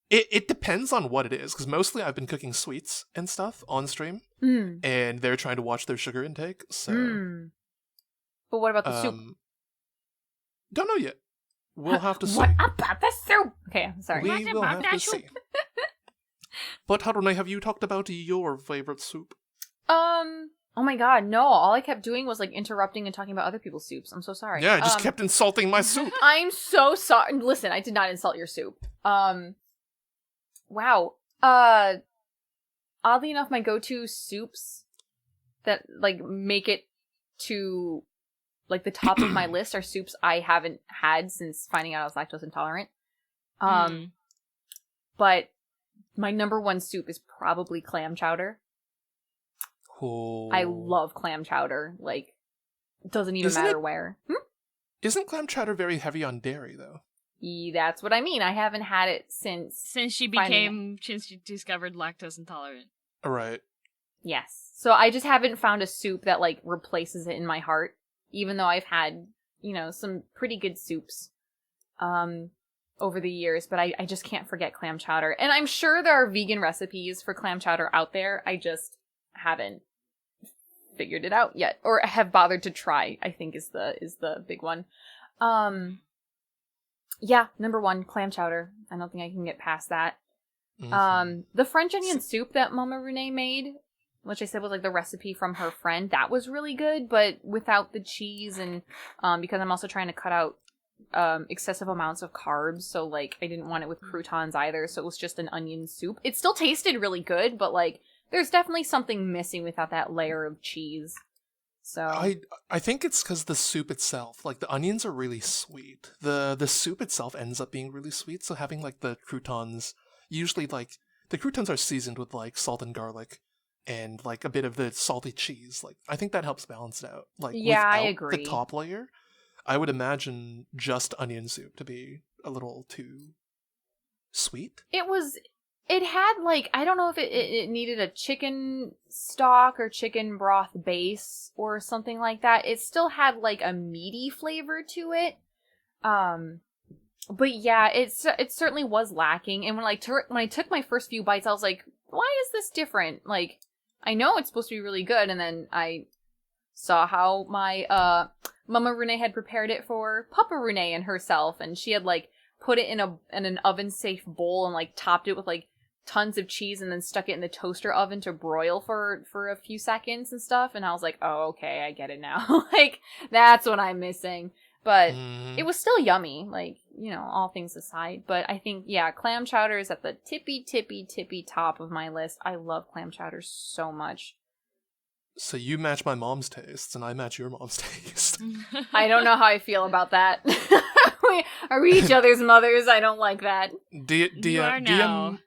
It depends on what it is, because mostly I've been cooking sweets and stuff on stream, and they're trying to watch their sugar intake, so... But what about the soup? Don't know yet. We'll have to see. What about the soup? Okay, I'm sorry. We will have to see. But Harune, have you talked about your favorite soup? Oh my god, no. All I kept doing was like interrupting and talking about other people's soups. I'm so sorry. Yeah, I just kept insulting my soup. I'm so sorry. Listen, I did not insult your soup. Wow. Oddly enough, my go-to soups that like make it to like the top of my list are soups I haven't had since finding out I was lactose intolerant. But my number one soup is probably clam chowder. Oh. I love clam chowder. Like, it doesn't even matter where. Isn't clam chowder very heavy on dairy, though? That's what I mean. I haven't had it since Since she discovered lactose intolerant. Right. Yes. So I just haven't found a soup that, like, replaces it in my heart, even though I've had, some pretty good soups over the years, but I just can't forget clam chowder. And I'm sure there are vegan recipes for clam chowder out there. I just haven't figured it out yet, or have bothered to try, I think is the big one. Yeah, number 1, clam chowder. I don't think I can get past that. Mm-hmm. The French onion soup that Mama Renee made, which I said was like the recipe from her friend, that was really good, but without the cheese, and because I'm also trying to cut out excessive amounts of carbs, so like I didn't want it with croutons either, so it was just an onion soup. It still tasted really good, but like there's definitely something missing without that layer of cheese. So I think it's because the soup itself, like the onions are really sweet. The soup itself ends up being really sweet, so having like the croutons, usually like the croutons are seasoned with like salt and garlic and like a bit of the salty cheese. Like I think that helps balance it out. Like yeah, I without agree. the top layer, I would imagine just onion soup to be a little too sweet. It had, like, I don't know if it needed a chicken stock or chicken broth base or something like that. It still had, like, a meaty flavor to it. But yeah, it certainly was lacking. And when I took my first few bites, I was like, why is this different? Like, I know it's supposed to be really good. And then I saw how my Mama Renee had prepared it for Papa Renee and herself. And she had, like, put it in an oven-safe bowl and, like, topped it with, like, tons of cheese and then stuck it in the toaster oven to broil for a few seconds and stuff. And I was like, oh, okay, I get it now. Like, that's what I'm missing. But it was still yummy, like, all things aside. But I think, yeah, clam chowder is at the tippy top of my list. I love clam chowder so much. So you match my mom's tastes, and I match your mom's taste. I don't know how I feel about that. Are we each other's mothers? I don't like that. DM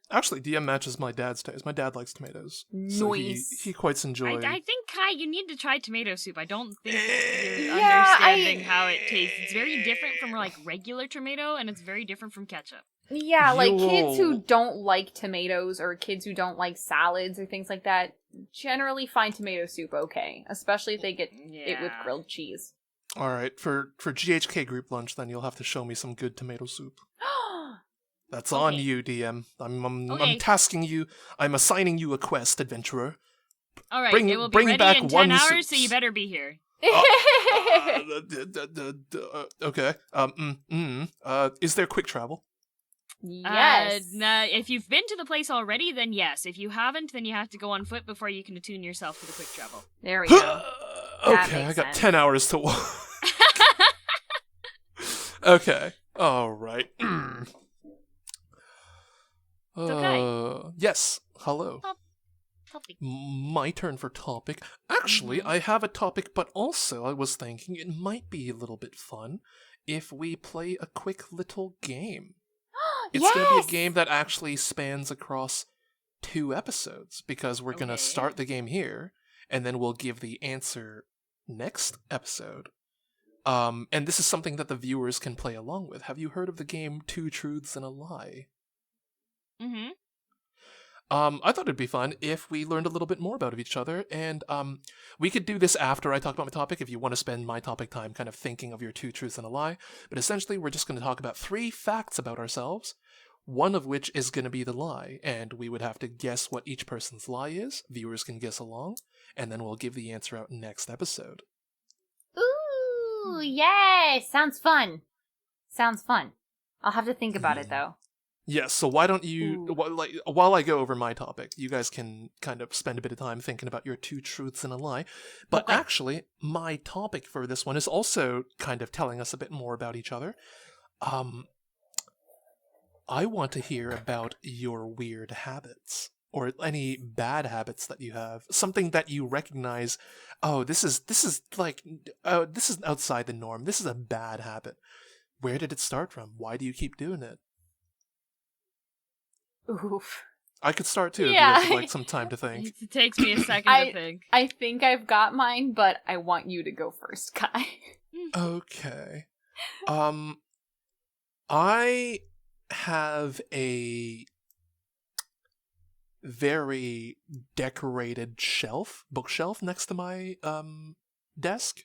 matches my dad's taste. My dad likes tomatoes. Nice. So he quite enjoys. I think, Kai, you need to try tomato soup. I don't think you're understanding how it tastes. It's very different from, like, regular tomato, and it's very different from ketchup. Yeah, like, kids who don't like tomatoes or kids who don't like salads or things like that generally find tomato soup okay, especially if they get it with grilled cheese. All right, for GHK group lunch, then you'll have to show me some good tomato soup. That's okay. On you, DM. I'm tasking you. I'm assigning you a quest, adventurer. All right, it will be ready in 10 hours, so you better be here. Okay. Is there quick travel? Yes. If you've been to the place already, then yes. If you haven't, then you have to go on foot before you can attune yourself to the quick travel. There we go. Okay, I got 10 hours to walk. Okay. All right. Okay. Yes. Hello. Topic. My turn for topic. Actually, I have a topic, but also I was thinking it might be a little bit fun if we play a quick little game. It's going to be a game that actually spans across 2 episodes, because we're going to start the game here, and then we'll give the answer next episode. And this is something that the viewers can play along with. Have you heard of the game 2 Truths and a Lie? Mm-hmm. I thought it'd be fun if we learned a little bit more about each other, and we could do this after I talk about my topic if you want to spend my topic time kind of thinking of your 2 truths and a lie. But essentially, we're just going to talk about 3 facts about ourselves, one of which is going to be the lie, and we would have to guess what each person's lie is. Viewers can guess along, and then we'll give the answer out next episode. Ooh, yes! Sounds fun. I'll have to think about it, though. Yes, so why don't you, while I go over my topic, you guys can kind of spend a bit of time thinking about your 2 truths and a lie. But actually, my topic for this one is also kind of telling us a bit more about each other. I want to hear about your weird habits, or any bad habits that you have. Something that you recognize, this is outside the norm. This is a bad habit. Where did it start from? Why do you keep doing it? Oof. I could start too if you would like some time to think. It takes me a second to think. I think I've got mine, but I want you to go first, Kai. Okay. I have a very decorated bookshelf next to my desk.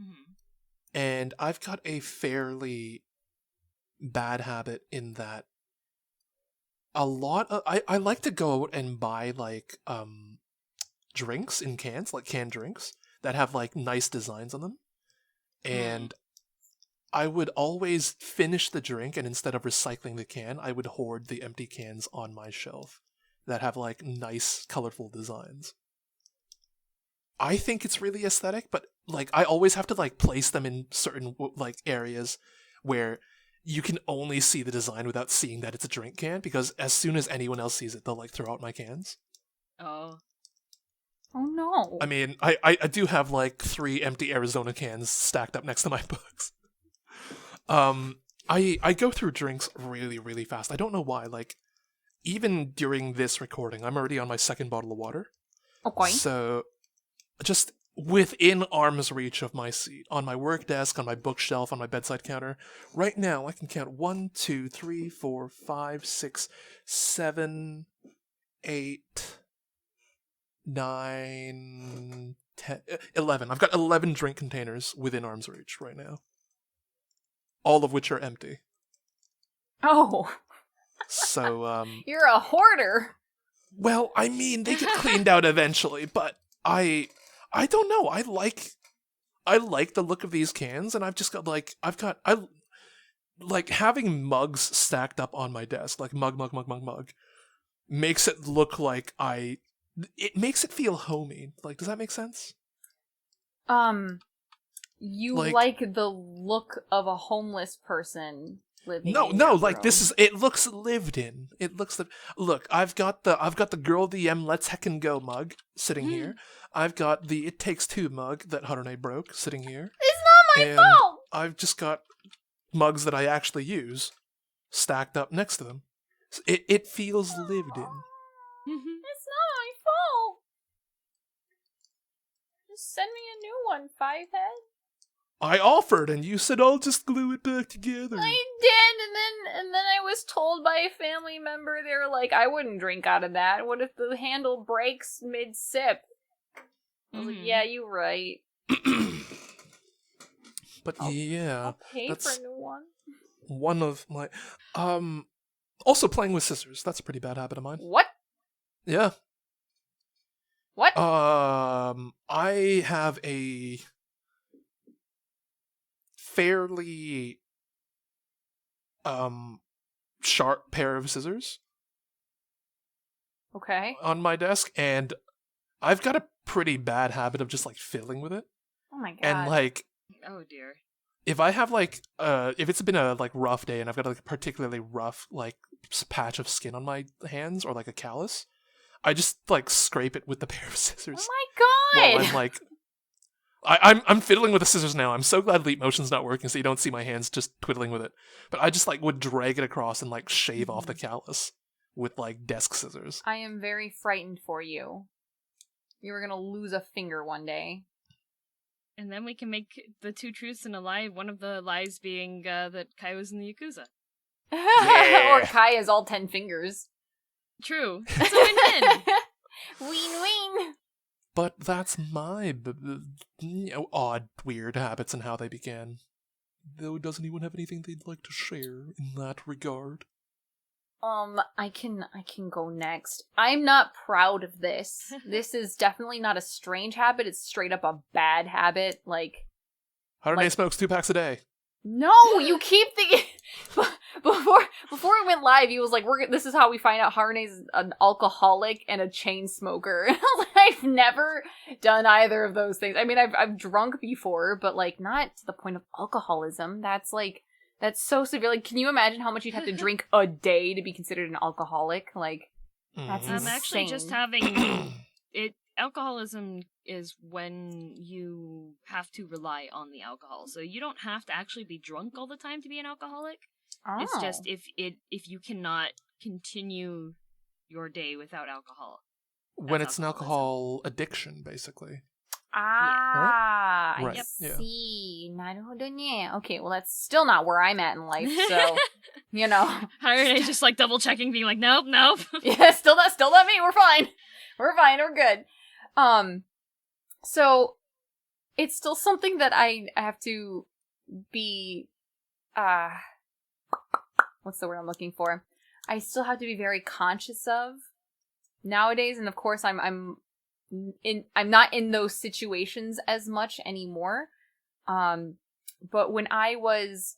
Mhm. And I've got a fairly bad habit in that I like to go out and buy like drinks in cans, like canned drinks that have like nice designs on them. And I would always finish the drink, and instead of recycling the can, I would hoard the empty cans on my shelf that have like nice colorful designs. I think it's really aesthetic, but like I always have to like place them in certain like areas where you can only see the design without seeing that it's a drink can, because as soon as anyone else sees it, they'll like throw out my cans. Oh. Oh no. I mean, I do have like 3 empty Arizona cans stacked up next to my books. I go through drinks really, really fast. I don't know why. Like, even during this recording, I'm already on my 2nd bottle of water. Okay. So, just within arm's reach of my seat, on my work desk, on my bookshelf, on my bedside counter, right now I can count 1, 2, 3, 4, 5, 6, 7, 8, 9, 10, 11. I've got 11 drink containers within arm's reach right now. All of which are empty. Oh. So, You're a hoarder. well, I mean, they get cleaned out eventually, but I don't know. I like the look of these cans, and I've just got like, I like having mugs stacked up on my desk, like mug, makes it look like it makes it feel homey. Like, does that make sense? You like the look of a homeless person living No, in your like room. this is, it looks lived in. It looks look, I've got the Girl DM Let's Heckin' Go mug sitting here. I've got the It Takes Two mug that Harune broke sitting here. It's not my fault! I've just got mugs that I actually use stacked up next to them. It feels lived in. It's not my fault! Just send me a new one, Fivehead. I offered, and you said I'll just glue it back together. I did, and then I was told by a family member, they were like, I wouldn't drink out of that. What if the handle breaks mid-sip? I was like, yeah, you're right. But yeah, I'll pay for a new one. One of my also playing with scissors. That's a pretty bad habit of mine. What? Yeah. What? I have a fairly sharp pair of scissors. Okay. On my desk, and I've got a pretty bad habit of just like fiddling with it. Oh my god. And like, oh dear. if I have like if it's been a like rough day and I've got like a particularly rough like patch of skin on my hands or like a callus, I just like scrape it with the pair of scissors. Oh my god! While I'm like, I'm fiddling with the scissors now. I'm so glad Leap Motion's not working, so you don't see my hands just twiddling with it. But I just like would drag it across and like shave off the callus with like desk scissors. I am very frightened for you. You were gonna lose a finger one day. And then we can make the 2 truths and a lie, one of the lies being that Kai was in the Yakuza. Yeah. Or Kai has all 10 fingers. True. It's a win-win. Win-win! But that's my odd, weird habits and how they began. Though, does anyone have anything they'd like to share in that regard? I can go next. I'm not proud of this. This is definitely not a strange habit. It's straight up a bad habit. Like, Harune smokes 2 packs a day. no, you keep the before it went live. He was like, "This is how we find out Harune's an alcoholic and a chain smoker." And I was like, I've never done either of those things. I mean, I've drunk before, but like not to the point of alcoholism. That's so severe. Like, can you imagine how much you'd have to drink a day to be considered an alcoholic? Like, that's insane. I'm actually just having it. Alcoholism is when you have to rely on the alcohol. So you don't have to actually be drunk all the time to be an alcoholic. Oh. It's just if you cannot continue your day without alcohol. When it's an alcohol addiction, basically. Ah, Right. I Yeah. see. Naruhodo ne. Okay, well that's still not where I'm at in life, so you know. Harune just like double checking, being like, nope. Yeah, still not me. We're fine. We're good. So it's still something that I have to be what's the word I'm looking for? I still have to be very conscious of nowadays, and of course I'm not in those situations as much anymore. But when I was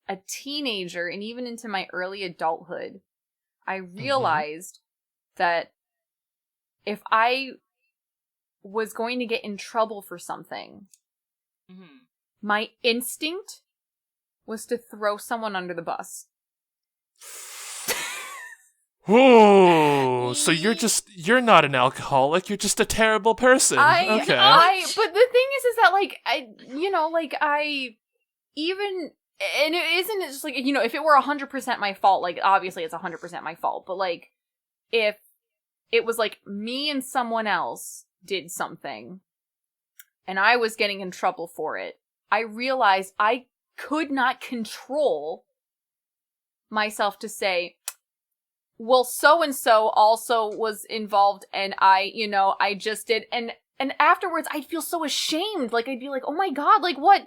a teenager and even into my early adulthood, I realized that if I was going to get in trouble for something, my instinct was to throw someone under the bus. Oh, so you're not an alcoholic, you're just a terrible person. Okay. But the thing is that, like, and it isn't just like, if it were 100% my fault, like, obviously it's 100% my fault, but, like, if it was, like, me and someone else did something, and I was getting in trouble for it, I realized I could not control myself to say, well, so-and-so also was involved, and I just did, and afterwards, I'd feel so ashamed, like, I'd be like, oh my god, like, what?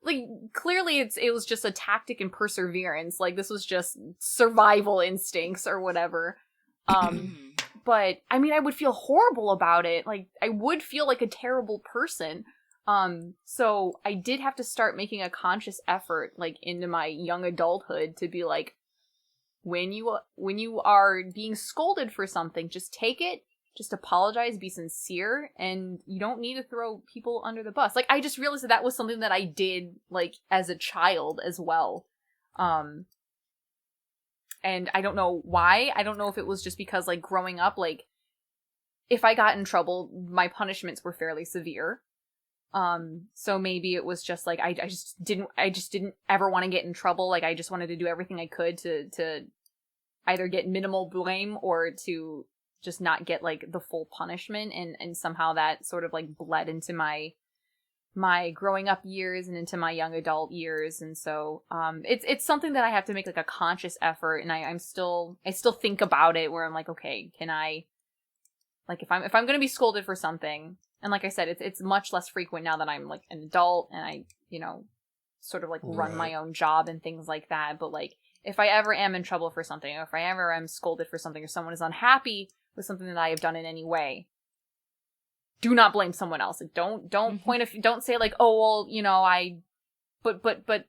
Like, clearly it was just a tactic and perseverance, like, this was just survival instincts or whatever, but, I mean, I would feel horrible about it, like, I would feel like a terrible person, so I did have to start making a conscious effort, like, into my young adulthood to be like, when you are being scolded for something, just take it, just apologize, be sincere, and you don't need to throw people under the bus. Like, I just realized that was something that I did, like, as a child as well. And I don't know why. I don't know if it was just because, like, growing up, like, if I got in trouble, my punishments were fairly severe. So maybe it was just like, I just didn't ever want to get in trouble. Like, I just wanted to do everything I could to either get minimal blame or to just not get, like, the full punishment. And somehow that sort of, like, bled into my growing up years and into my young adult years. And so, it's something that I have to make, like, a conscious effort. And I still think about it where I'm like, okay, can I, like, if I'm going to be scolded for something, and like I said, it's much less frequent now that I'm, like, an adult and I, sort of, like, run my own job and things like that. But, like, if I ever am in trouble for something, or if I ever am scolded for something, or someone is unhappy with something that I have done in any way, do not blame someone else. Like, don't don't say, like, oh, well, but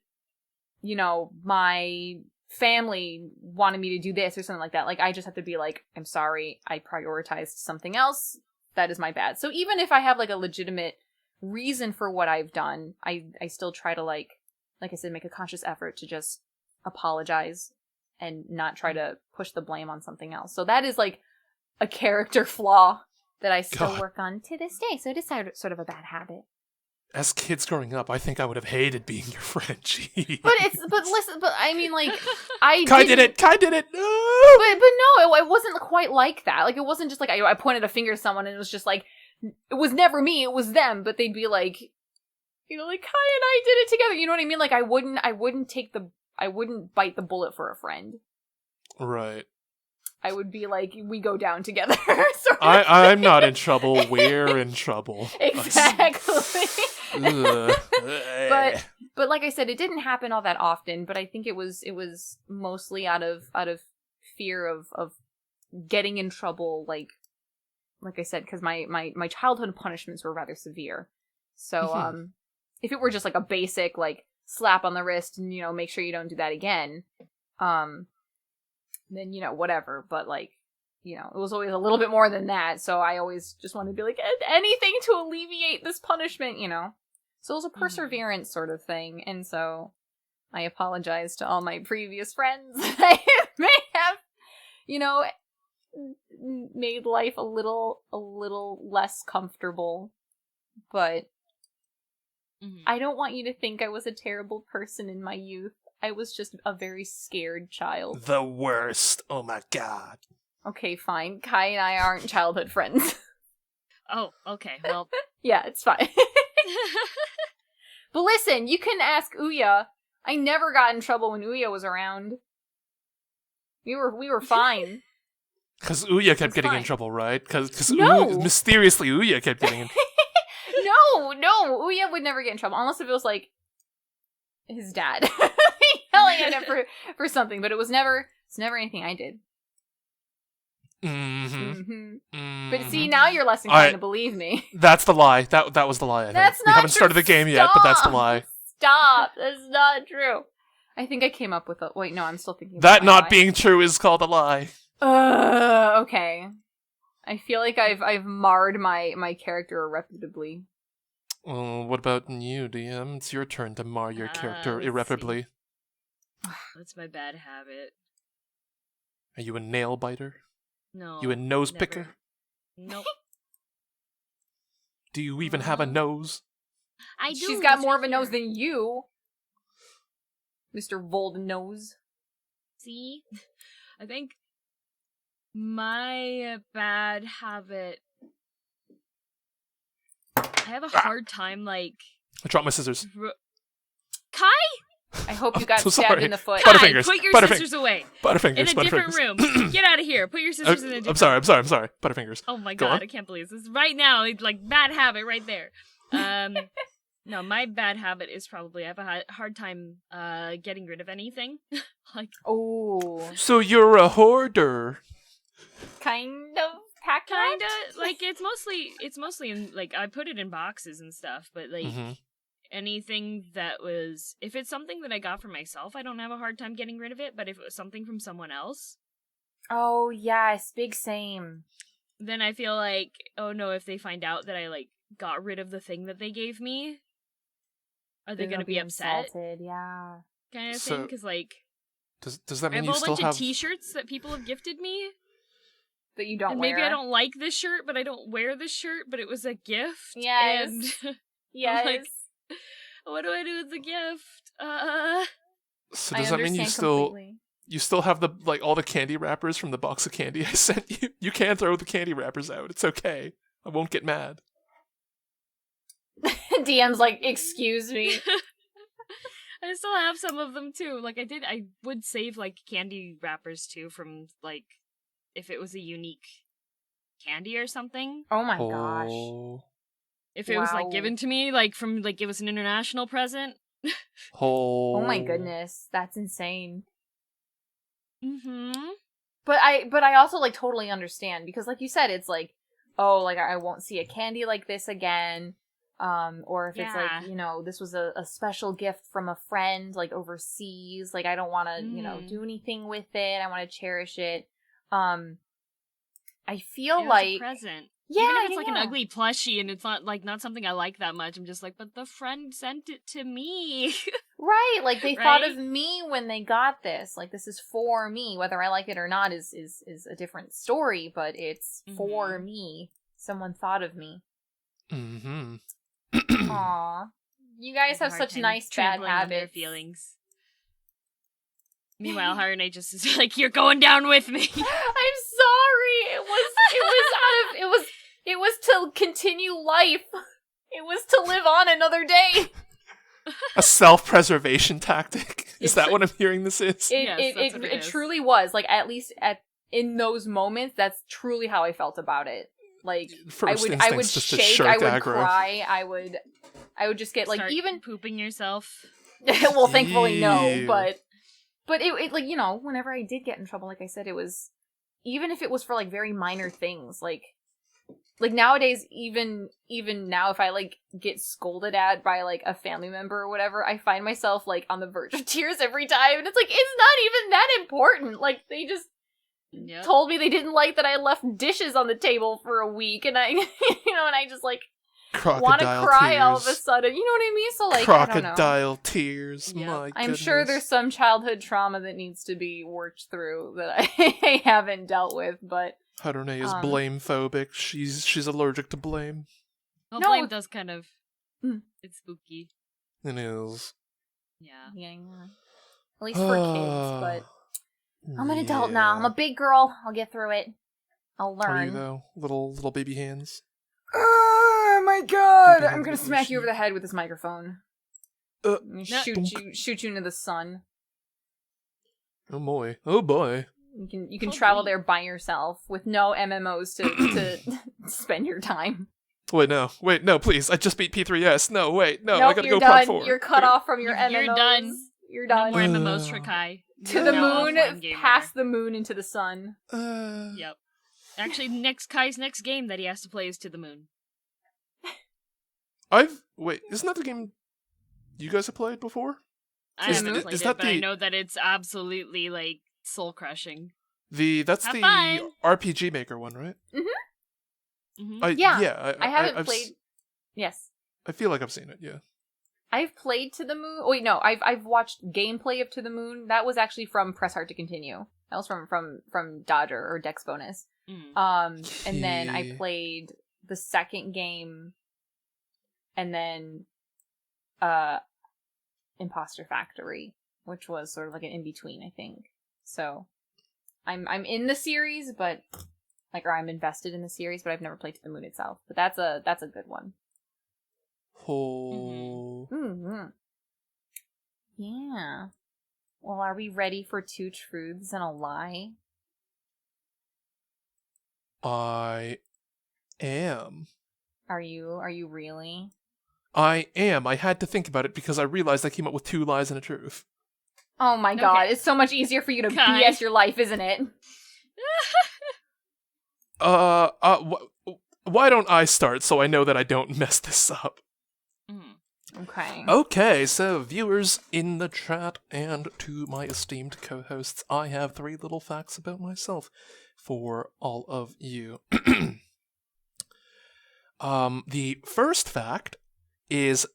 my family wanted me to do this or something like that. Like, I just have to be like, I'm sorry, I prioritized something else. That is my bad. So even if I have, like, a legitimate reason for what I've done, I still try to, like I said, make a conscious effort to just apologize and not try to push the blame on something else. So that is, like, a character flaw that I still work on to this day. So it is sort of a bad habit. As kids growing up, I think I would have hated being your friend. Jeez. But I mean, like, Kai did it! No! But no, it wasn't quite like that. Like, it wasn't just like I pointed a finger at someone and it was just like, it was never me, it was them, but they'd be like, like, Kai and I did it together, you know what I mean? Like, I wouldn't bite the bullet for a friend. Right. I would be like, we go down together. I'm not in trouble, we're in trouble. Exactly. But like I said, it didn't happen all that often, but I think it was mostly out of fear of getting in trouble, like I said, because my childhood punishments were rather severe. So if it were just like a basic, like, slap on the wrist and, make sure you don't do that again, then, whatever. But, like, it was always a little bit more than that, so I always just wanted to be like, anything to alleviate this punishment, So it was a perseverance sort of thing, and so I apologize to all my previous friends that I may have, made life a little less comfortable, but I don't want you to think I was a terrible person in my youth. I was just a very scared child. The worst. Oh my god. Okay, fine. Kai and I aren't childhood friends. Oh, okay. Well, Yeah, it's fine. But listen, you can ask Ouya. I never got in trouble when Ouya was around. We were fine. Because Ouya kept It's getting in fine. trouble, right? Because No! mysteriously Ouya kept getting in. No, Ouya would never get in trouble unless if it was like his dad yelling at him for something. But it's never anything I did. But see, now you're less inclined to believe me. That's the lie. That was the lie. I think. That's not We haven't true. started the game yet, but that's the lie. Stop. That's not true. I think I came up with a... Wait, no, I'm still thinking about That my not lie. being true is called a lie. Okay. I feel like I've marred my character irreparably. What about you, DM? It's your turn to mar your character let's irreparably. that's my bad habit. Are you a nail biter? No. You a nose never. picker? Nope. Do you even have a nose? I do. She's got it's more right of a nose here. than you, Mr. Vold Nose. See? I think my bad habit. I have a hard time, like. I dropped my scissors. Kai? I hope you got So stabbed sorry. in the foot. Kai, Butterfingers. put your Butterfingers. scissors away. Butterfingers. In a different Butterfingers. room. Get out of here. Put your scissors in a different I'm sorry. Butterfingers. Oh my Go god, on. I can't believe this. Right now, it's like bad habit right there. No, my bad habit is probably I have a hard time getting rid of anything. Like, Oh, So you're a hoarder. kind of pack kinda like it's mostly in like I put it in boxes and stuff, but like Mhm. anything that was if it's something that I got for myself, I don't have a hard time getting rid of it. But if it was something from someone else, Oh yes, big same. then I feel like oh no, if they find out that I like got rid of the thing that they gave me, are they They're gonna be upset? insulted, yeah. Kind of So- thing? Because like Does that I mean have you a whole still bunch have? of T-shirts that people have gifted me. That you don't And wear. maybe I don't like this shirt, but I don't wear this shirt, but it was a gift. Yes. And Yes. like, what do I do with the gift? So I does that mean you understand still completely. you still have the like all the candy wrappers from the box of candy I sent you? You can throw the candy wrappers out. It's okay. I won't get mad. DM's like, excuse me. I still have some of them too. Like I would save like candy wrappers too from like if it was a unique candy or something. Oh my gosh. Oh. If it was Wow. like given to me, like from like it was an international present. Oh. Oh my goodness. That's insane. Mm-hmm. But I also like totally understand because like you said, it's like, oh, like I won't see a candy like this again. Or if it's Yeah. like, you know, this was a special gift from a friend like overseas, like I don't want to, you know, do anything with it. I want to cherish it. I feel It was like a present. yeah, Even if it's yeah, like an yeah. ugly plushie and it's not something I like that much, I'm just like, but the friend sent it to me. Right, like they thought Right? of me when they got this. Like this is for me. Whether I like it or not is a different story, but it's for me. Someone thought of me. Mm-hmm. Aw. You guys have Hard such time nice bad trampling on their habits. feelings. Meanwhile, Harune just is like, "You're going down with me." I'm sorry. It was to continue life. It was to live on another day. A self-preservation tactic. Is It's that a- what I'm hearing this is? Yes, that's what it It is. truly was. Like at least in those moments, that's truly how I felt about it. Like First I would instinct's just to shake, shirk I would aggro. cry, I would just get like Start even pooping yourself. well, thankfully no, Ew. but it like, you know, whenever I did get in trouble, like I said, it was even if it was for like very minor things, like nowadays, even now, if I like get scolded at by like a family member or whatever, I find myself like on the verge of tears every time, and it's like it's not even that important. Like they just Yep. told me they didn't like that I left dishes on the table for a week, and I, you know, and I just like want to Crocodile cry tears. all of a sudden. You know what I mean? So like, I don't know. Crocodile tears. Yep. My I'm sure goodness. there's some childhood trauma that needs to be worked through that I haven't dealt with, but Harune is Um, blame phobic. She's allergic to blame. Well, No, blame does kind of. Mm. It's spooky. It is. Yeah. yeah. At least for kids, Ah. but I'm an adult now. I'm a big girl. I'll get through it. I'll Are you learn. though? Little baby hands. Oh my god! I'm gonna smack you over the head with this microphone. Shoot you into the sun. Oh boy. Oh boy. You can travel there by yourself with no MMOs to spend your time. Wait, no, please. I just beat P3S. No, wait, no, nope, I gotta you're go done. part 4. You're cut off from your MMOs. You're done. You're done. No more MMOs for Kai. To the moon, past the moon, into the sun. Yep. Actually, Kai's next game that he has to play is To the Moon. Wait, isn't that the game you guys have played before? I haven't played it, but I know that it's absolutely, like, soul-crushing. That's the fun. RPG Maker one, right? Mm-hmm. I haven't played... Yes. I feel like I've seen it, yeah. I've played To the Moon... Oh, wait, no. I've watched gameplay of To the Moon. That was actually from Press Hard to Continue. That was from Dodger, or Dex Bonus. And then I played the second game, and then Imposter Factory, which was sort of like an in-between, I think. So I'm in the series, but I'm invested in the series, but I've never played To the Moon itself. But that's a good one. Oh. Mm-hmm. Yeah. Well, are we ready for 2 truths and a lie? I am. Are you really? I am. I had to think about it because I realized I came up with 2 lies and a truth. Oh my god, it's so much easier for you to BS your life, isn't it? Why don't I start so I know that I don't mess this up? Okay. Okay, so viewers in the chat and to my esteemed co-hosts, I have 3 little facts about myself for all of you. The first fact is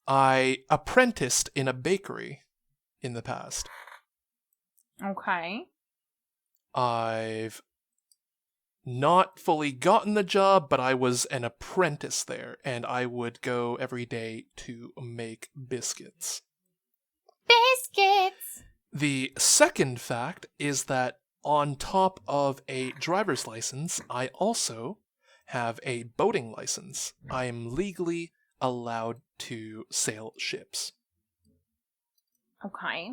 I apprenticed in a bakery in the past. Okay. I've not fully gotten the job, but I was an apprentice there, and I would go every day to make biscuits. Biscuits! The second fact is that on top of a driver's license, I also have a boating license. I am legally allowed to sail ships. Okay.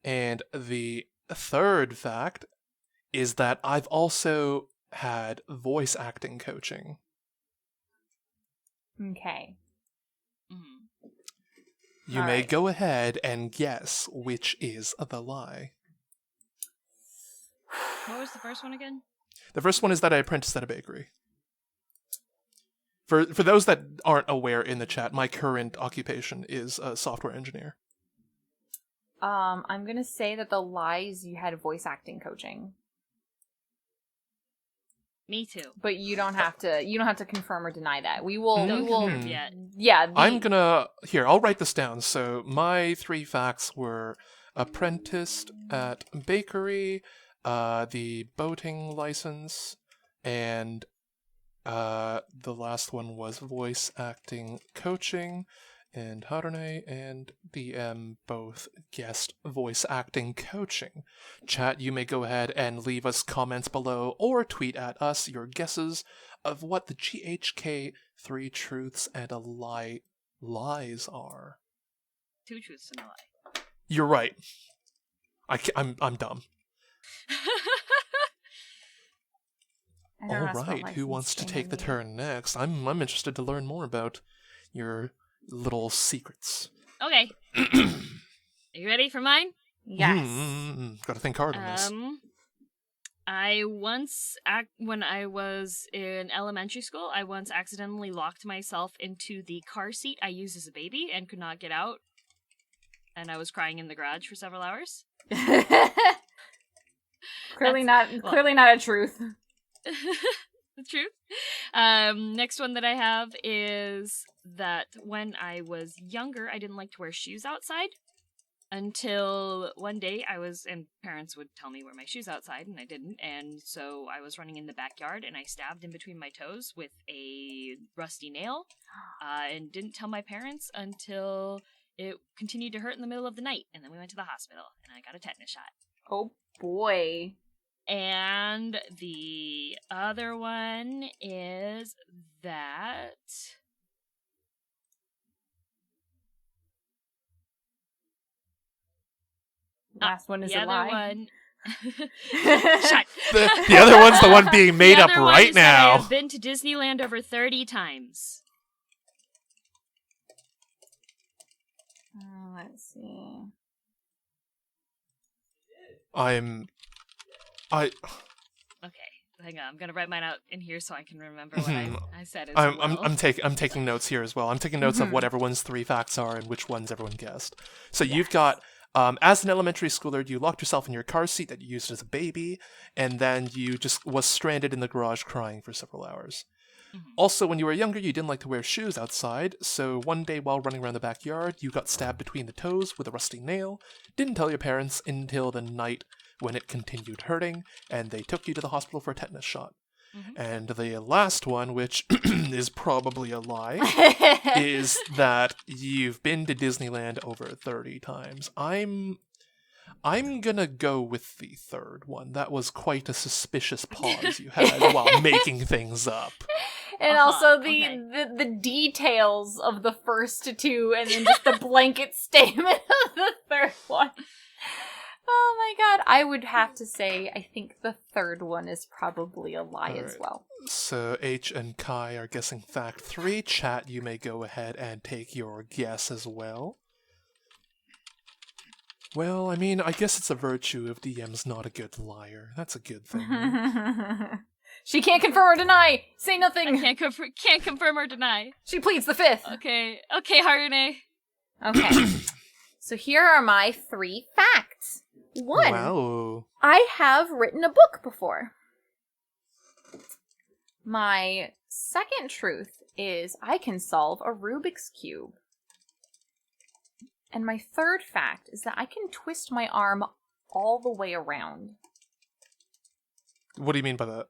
And the third fact is that I've also had voice acting coaching. Okay. You may go ahead and guess which is the lie. What was the first one again? The first one is that I apprenticed at a bakery. For those that aren't aware in the chat, my current occupation is a software engineer. I'm gonna say that the lies you had voice acting coaching. Me too. But you don't have to confirm or deny that. We will yet. Yeah. I'll write this down. So my 3 facts were apprenticed at bakery, the boating license, and the last one was voice acting coaching. And Harune and DM both guessed voice acting coaching. Chat, you may go ahead and leave us comments below or tweet at us your guesses of what the GHK 3 truths and a lies are. 2 truths and a lie. You're right. I'm dumb. All right, who wants to take the turn next? I'm interested to learn more about your little secrets. Okay. Are you ready for mine? Yes. Gotta think hard on this. I once, when I was in elementary school, I once accidentally locked myself into the car seat I used as a baby and could not get out. And I was crying in the garage for several hours. Clearly not a truth. The truth. Next one that I have is that when I was younger, I didn't like to wear shoes outside until one day and parents would tell me wear my shoes outside, and I didn't, and so I was running in the backyard and I stabbed in between my toes with a rusty nail, and didn't tell my parents until it continued to hurt in the middle of the night, and then we went to the hospital and I got a tetanus shot. Oh boy. And the other one is that... Last one is a the lie. other one... Shut. The other one's the one being made The up other one right is that now. I have been to Disneyland over 30 times. Let's see. Okay, hang on. I'm gonna write mine out in here so I can remember what I said as I'm well. I'm taking notes here as well. I'm taking notes of what everyone's 3 facts are and which ones everyone guessed. So you've got as an elementary schooler, you locked yourself in your car seat that you used as a baby, and then you just was stranded in the garage crying for several hours. Also, when you were younger, you didn't like to wear shoes outside, so one day while running around the backyard, you got stabbed between the toes with a rusty nail, didn't tell your parents until the night when it continued hurting, and they took you to the hospital for a tetanus shot. And the last one, which is probably a lie, is that you've been to Disneyland over 30 times. I'm gonna go with the third one. That was quite a suspicious pause you had while making things up. And also the details of the first two, and then just the blanket statement of the third one. Oh my god. I would have to say, I think the third one is probably a lie as well. So H and Kai are guessing fact 3. Chat, you may go ahead and take your guess as well. Well, I mean, I guess it's a virtue if DM's not a good liar. That's a good thing. Right? She can't confirm or deny. Say nothing. I can't confirm or deny. She pleads the fifth. Okay, Harune. Okay. So here are my 3 facts. 1. Wow. I have written a book before. My second truth is I can solve a Rubik's Cube. And my third fact is that I can twist my arm all the way around. What do you mean by that?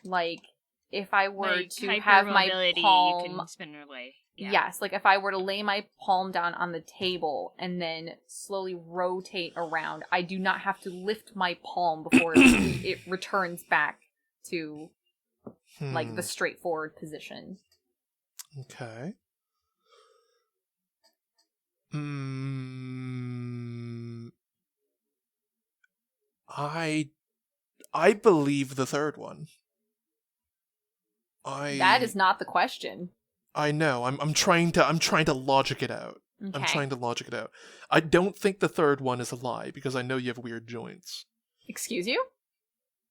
Like, if I were Like, to have my palm... you can spin it away. Yeah. Yes, like if I were to lay my palm down on the table and then slowly rotate around, I do not have to lift my palm before it returns back to, like, the straightforward position. Okay. I believe the third one. That is not the question. I know. I'm trying to logic it out. Okay. I'm trying to logic it out. I don't think the third one is a lie because I know you have weird joints. Excuse you?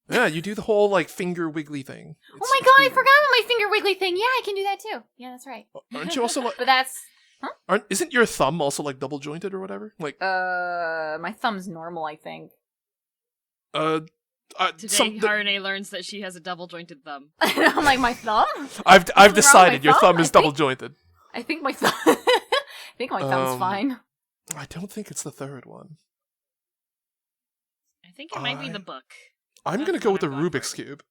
Yeah, you do the whole like finger wiggly thing. Oh my god, I forgot about my finger wiggly thing. Yeah, I can do that too. Yeah, that's right. Aren't you also like? But that's Isn't your thumb also like double jointed or whatever? Like my thumb's normal, I think. Today, Harune learns that she has a double-jointed thumb. I'm like, my thumb? I've decided your thumb is double jointed. I think my thumb. I think my thumb's fine. I don't think it's the third one. I think it might be the book. I'm gonna go with the Rubik's Cube.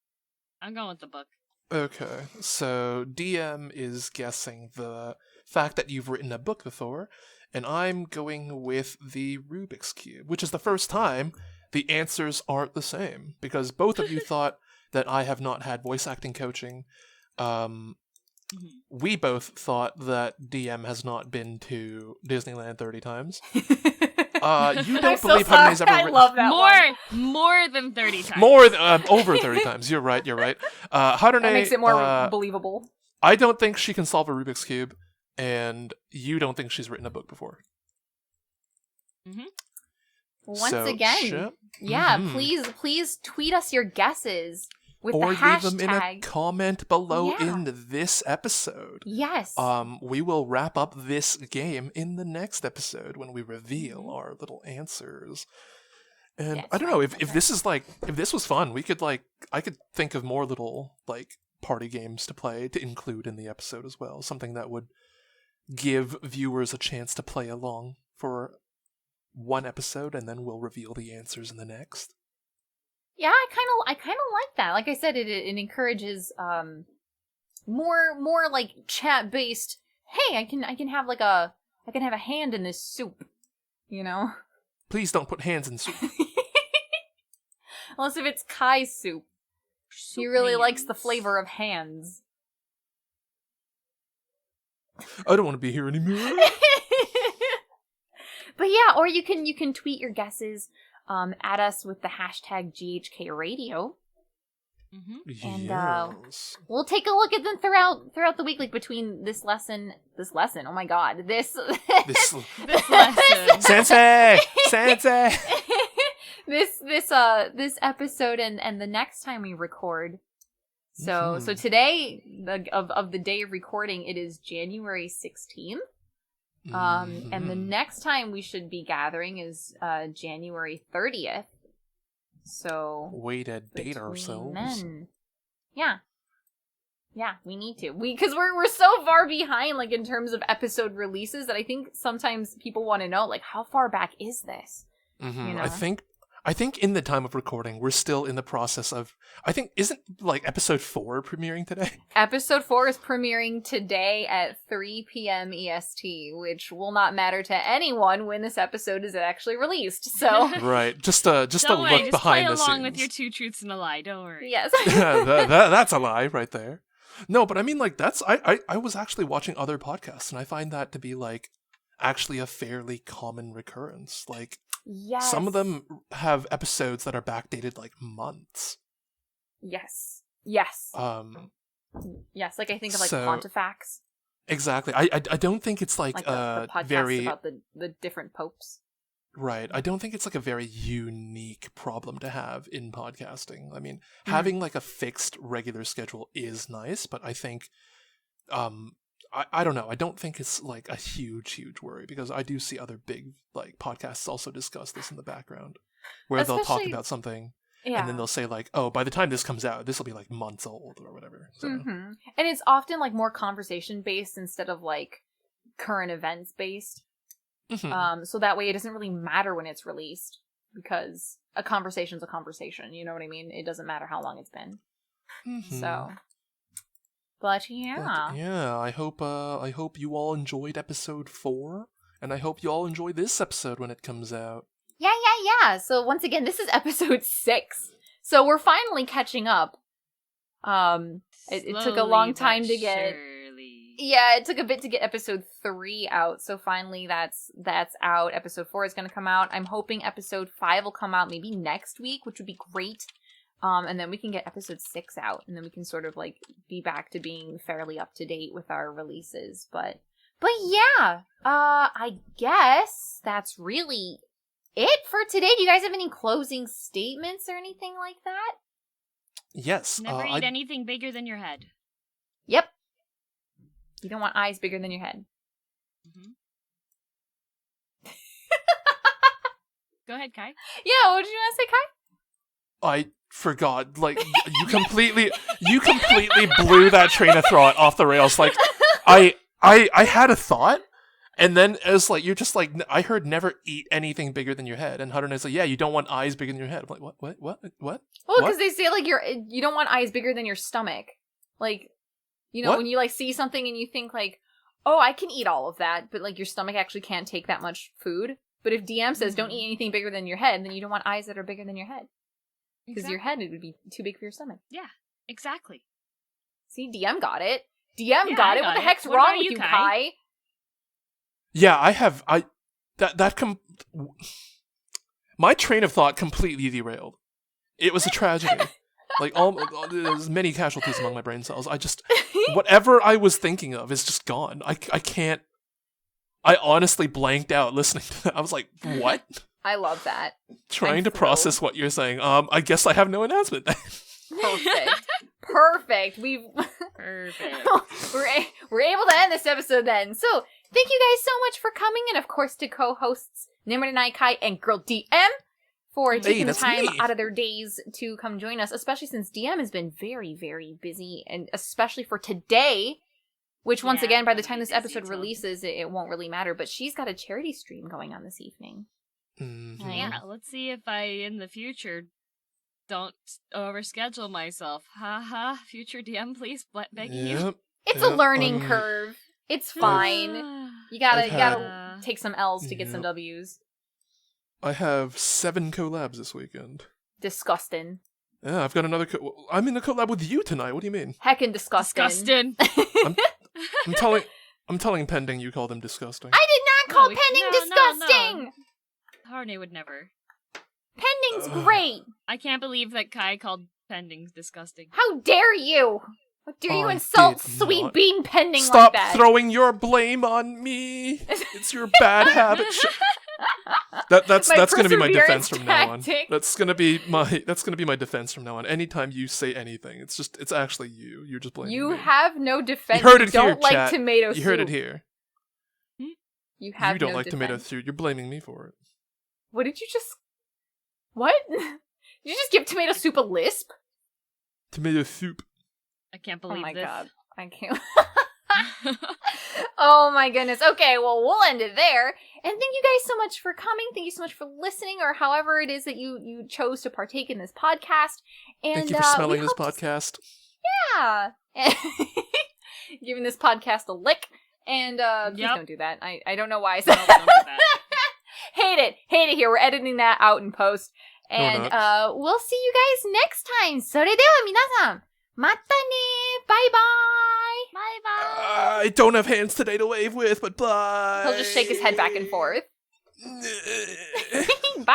I'm going with the book. Okay, so DM is guessing the fact that you've written a book before, and I'm going with the Rubik's Cube, which is the first time the answers aren't the same, because both of you thought that I have not had voice acting coaching. We both thought that DM has not been to Disneyland 30 times. You don't believe Harune's ever written... I love that More than 30 times. Over 30 times. You're right. Harune... That makes it more believable. I don't think she can solve a Rubik's Cube, and you don't think she's written a book before. Once again, please tweet us your guesses with or the hashtag. Leave them in a comment below in this episode. Yes. We will wrap up this game in the next episode when we reveal our little answers. And I don't know if this is if this was fun, we could I could think of more little party games to play to include in the episode as well. Something that would give viewers a chance to play along for one episode, and then we'll reveal the answers in the next. Yeah, I kind of like that. Like I said, it encourages more like chat based. Hey, I can have a hand in this soup, you know. Please don't put hands in soup. Unless if it's Kai's soup. He really likes the flavor of hands. I don't want to be here anymore. But yeah, or you can tweet your guesses at us with the hashtag GHK Radio. Mm-hmm. And Yes. we'll take a look at them throughout the week, like between this lesson. Oh my god, this This lesson. Sensei! this episode and the next time we record. So today of the day of recording, it is January 16th. And the next time we should be gathering is January 30th. So way to date ourselves. Then. Yeah, we need to. Because we're so far behind, like, in terms of episode releases that I think sometimes people want to know, like, how far back is this? Mm-hmm. You know? I think in the time of recording, we're still in the process of, isn't, like, episode 4 premiering today? Episode 4 is premiering today at 3 p.m. EST, which will not matter to anyone when this episode is actually released, so... Right, just a look behind the scenes. Play along with your 2 truths and a lie, don't worry. Yes. That's a lie right there. No, but I mean, like, I was actually watching other podcasts, and I find that to be, like, actually a fairly common recurrence. Like, yes. Some of them have episodes that are backdated, like, months. Yes. Yes, like I think of, like, Pontifex. Exactly. I don't think it's, like the podcast very... about the different popes. Right. I don't think it's, like, a very unique problem to have in podcasting. I mean, having, like, a fixed regular schedule is nice, but I think... I don't know. I don't think it's, like, a huge worry, because I do see other big, like, podcasts also discuss this in the background, where they'll talk about something, and then they'll say, like, oh, by the time this comes out, this will be, like, months old, or whatever. So. Mm-hmm. And it's often, like, more conversation-based instead of, like, current events-based. Mm-hmm. So that way it doesn't really matter when it's released, because a conversation's a conversation, you know what I mean? It doesn't matter how long it's been. Mm-hmm. So... But yeah. I hope you all enjoyed episode 4, and I hope you all enjoy this episode when it comes out. Yeah. So once again, this is episode 6. So we're finally catching up. It took a long time to get. Surely. Yeah, it took a bit to get episode 3 out. So finally, that's out. Episode 4 is going to come out. I'm hoping episode 5 will come out maybe next week, which would be great. And then we can get episode 6 out, and then we can sort of, like, be back to being fairly up to date with our releases. But yeah, I guess that's really it for today. Do you guys have any closing statements or anything like that? Yes. Never eat anything bigger than your head. Yep. You don't want eyes bigger than your head. Mm-hmm. Go ahead, Kai. Yeah, what did you want to say, Kai? I forgot. Like, you completely blew that train of thought off the rails. Like, I had a thought, and then it was like, you're just like, I heard never eat anything bigger than your head, and Harune is like, yeah, you don't want eyes bigger than your head. I'm like, what? Well, because they say, like, you don't want eyes bigger than your stomach. Like, you know, when you, like, see something and you think, like, oh, I can eat all of that, but, like, your stomach actually can't take that much food. But if DM says don't eat anything bigger than your head, then you don't want eyes that are bigger than your head. Because your head, it would be too big for your stomach. Yeah, exactly. See, DM got it. DM got it. What the heck's What wrong about with you, you, Kai? Kai? Yeah, my train of thought completely derailed. It was a tragedy. Like, there's many casualties among my brain cells. Whatever I was thinking of is just gone. I can't. I honestly blanked out listening to that. I was like, what? I love that. Trying to process what you're saying. I guess I have no announcement. Perfect. Perfect. We're able to end this episode then. So, thank you guys so much for coming, and of course to co-hosts Nemurenai Kai and Girl DM for taking the time out of their days to come join us, especially since DM has been very, very busy, and especially for today, which once again, by the time this episode releases, it won't really matter, but she's got a charity stream going on this evening. Mm-hmm. Yeah, let's see if I, in the future, don't overschedule myself. Haha, future DM, please, begging you. It's a learning curve. It's fine. You gotta take some L's to get some W's. I have 7 collabs this weekend. Disgusting. Yeah, I've got another. I'm in a collab with you tonight. What do you mean? Heckin' disgusting. Disgusting. I'm telling Pending you called him disgusting. I did not call No, Pending no, disgusting! Harune would never. Pending's great! I can't believe that Kai called Pending disgusting. How dare you! How dare you I insult did Sweet not. Bean Pending Stop like that? throwing your blame on me. It's your bad habit. That's My gonna be my defense perseverance from now on. tactic. That's gonna be my defense from now on. Anytime you say anything, it's actually you. You're just blaming You me. have no defense. You heard it You don't here, like chat. tomato soup. You heard it here. You have You don't no like defense. tomato soup. You're blaming me for it. What did you just... What? Did you just give tomato soup a lisp? Tomato soup. I can't Oh believe my this. god. I can't... Oh my goodness. Okay, well, we'll end it there. And thank you guys so much for coming. Thank you so much for listening, or however it is that you chose to partake in this podcast. And Thank you for smelling this podcast. Yeah. Giving this podcast a lick. And please Yep. don't do that. I don't know why I No, said don't do that. Hate it here. We're editing that out in post. No, we're And not. we'll see you guys next time. それでは皆さん、またね。バイバイ。 Bye bye. I don't have hands today to wave with, but bye. He'll just shake his head back and forth. Bye.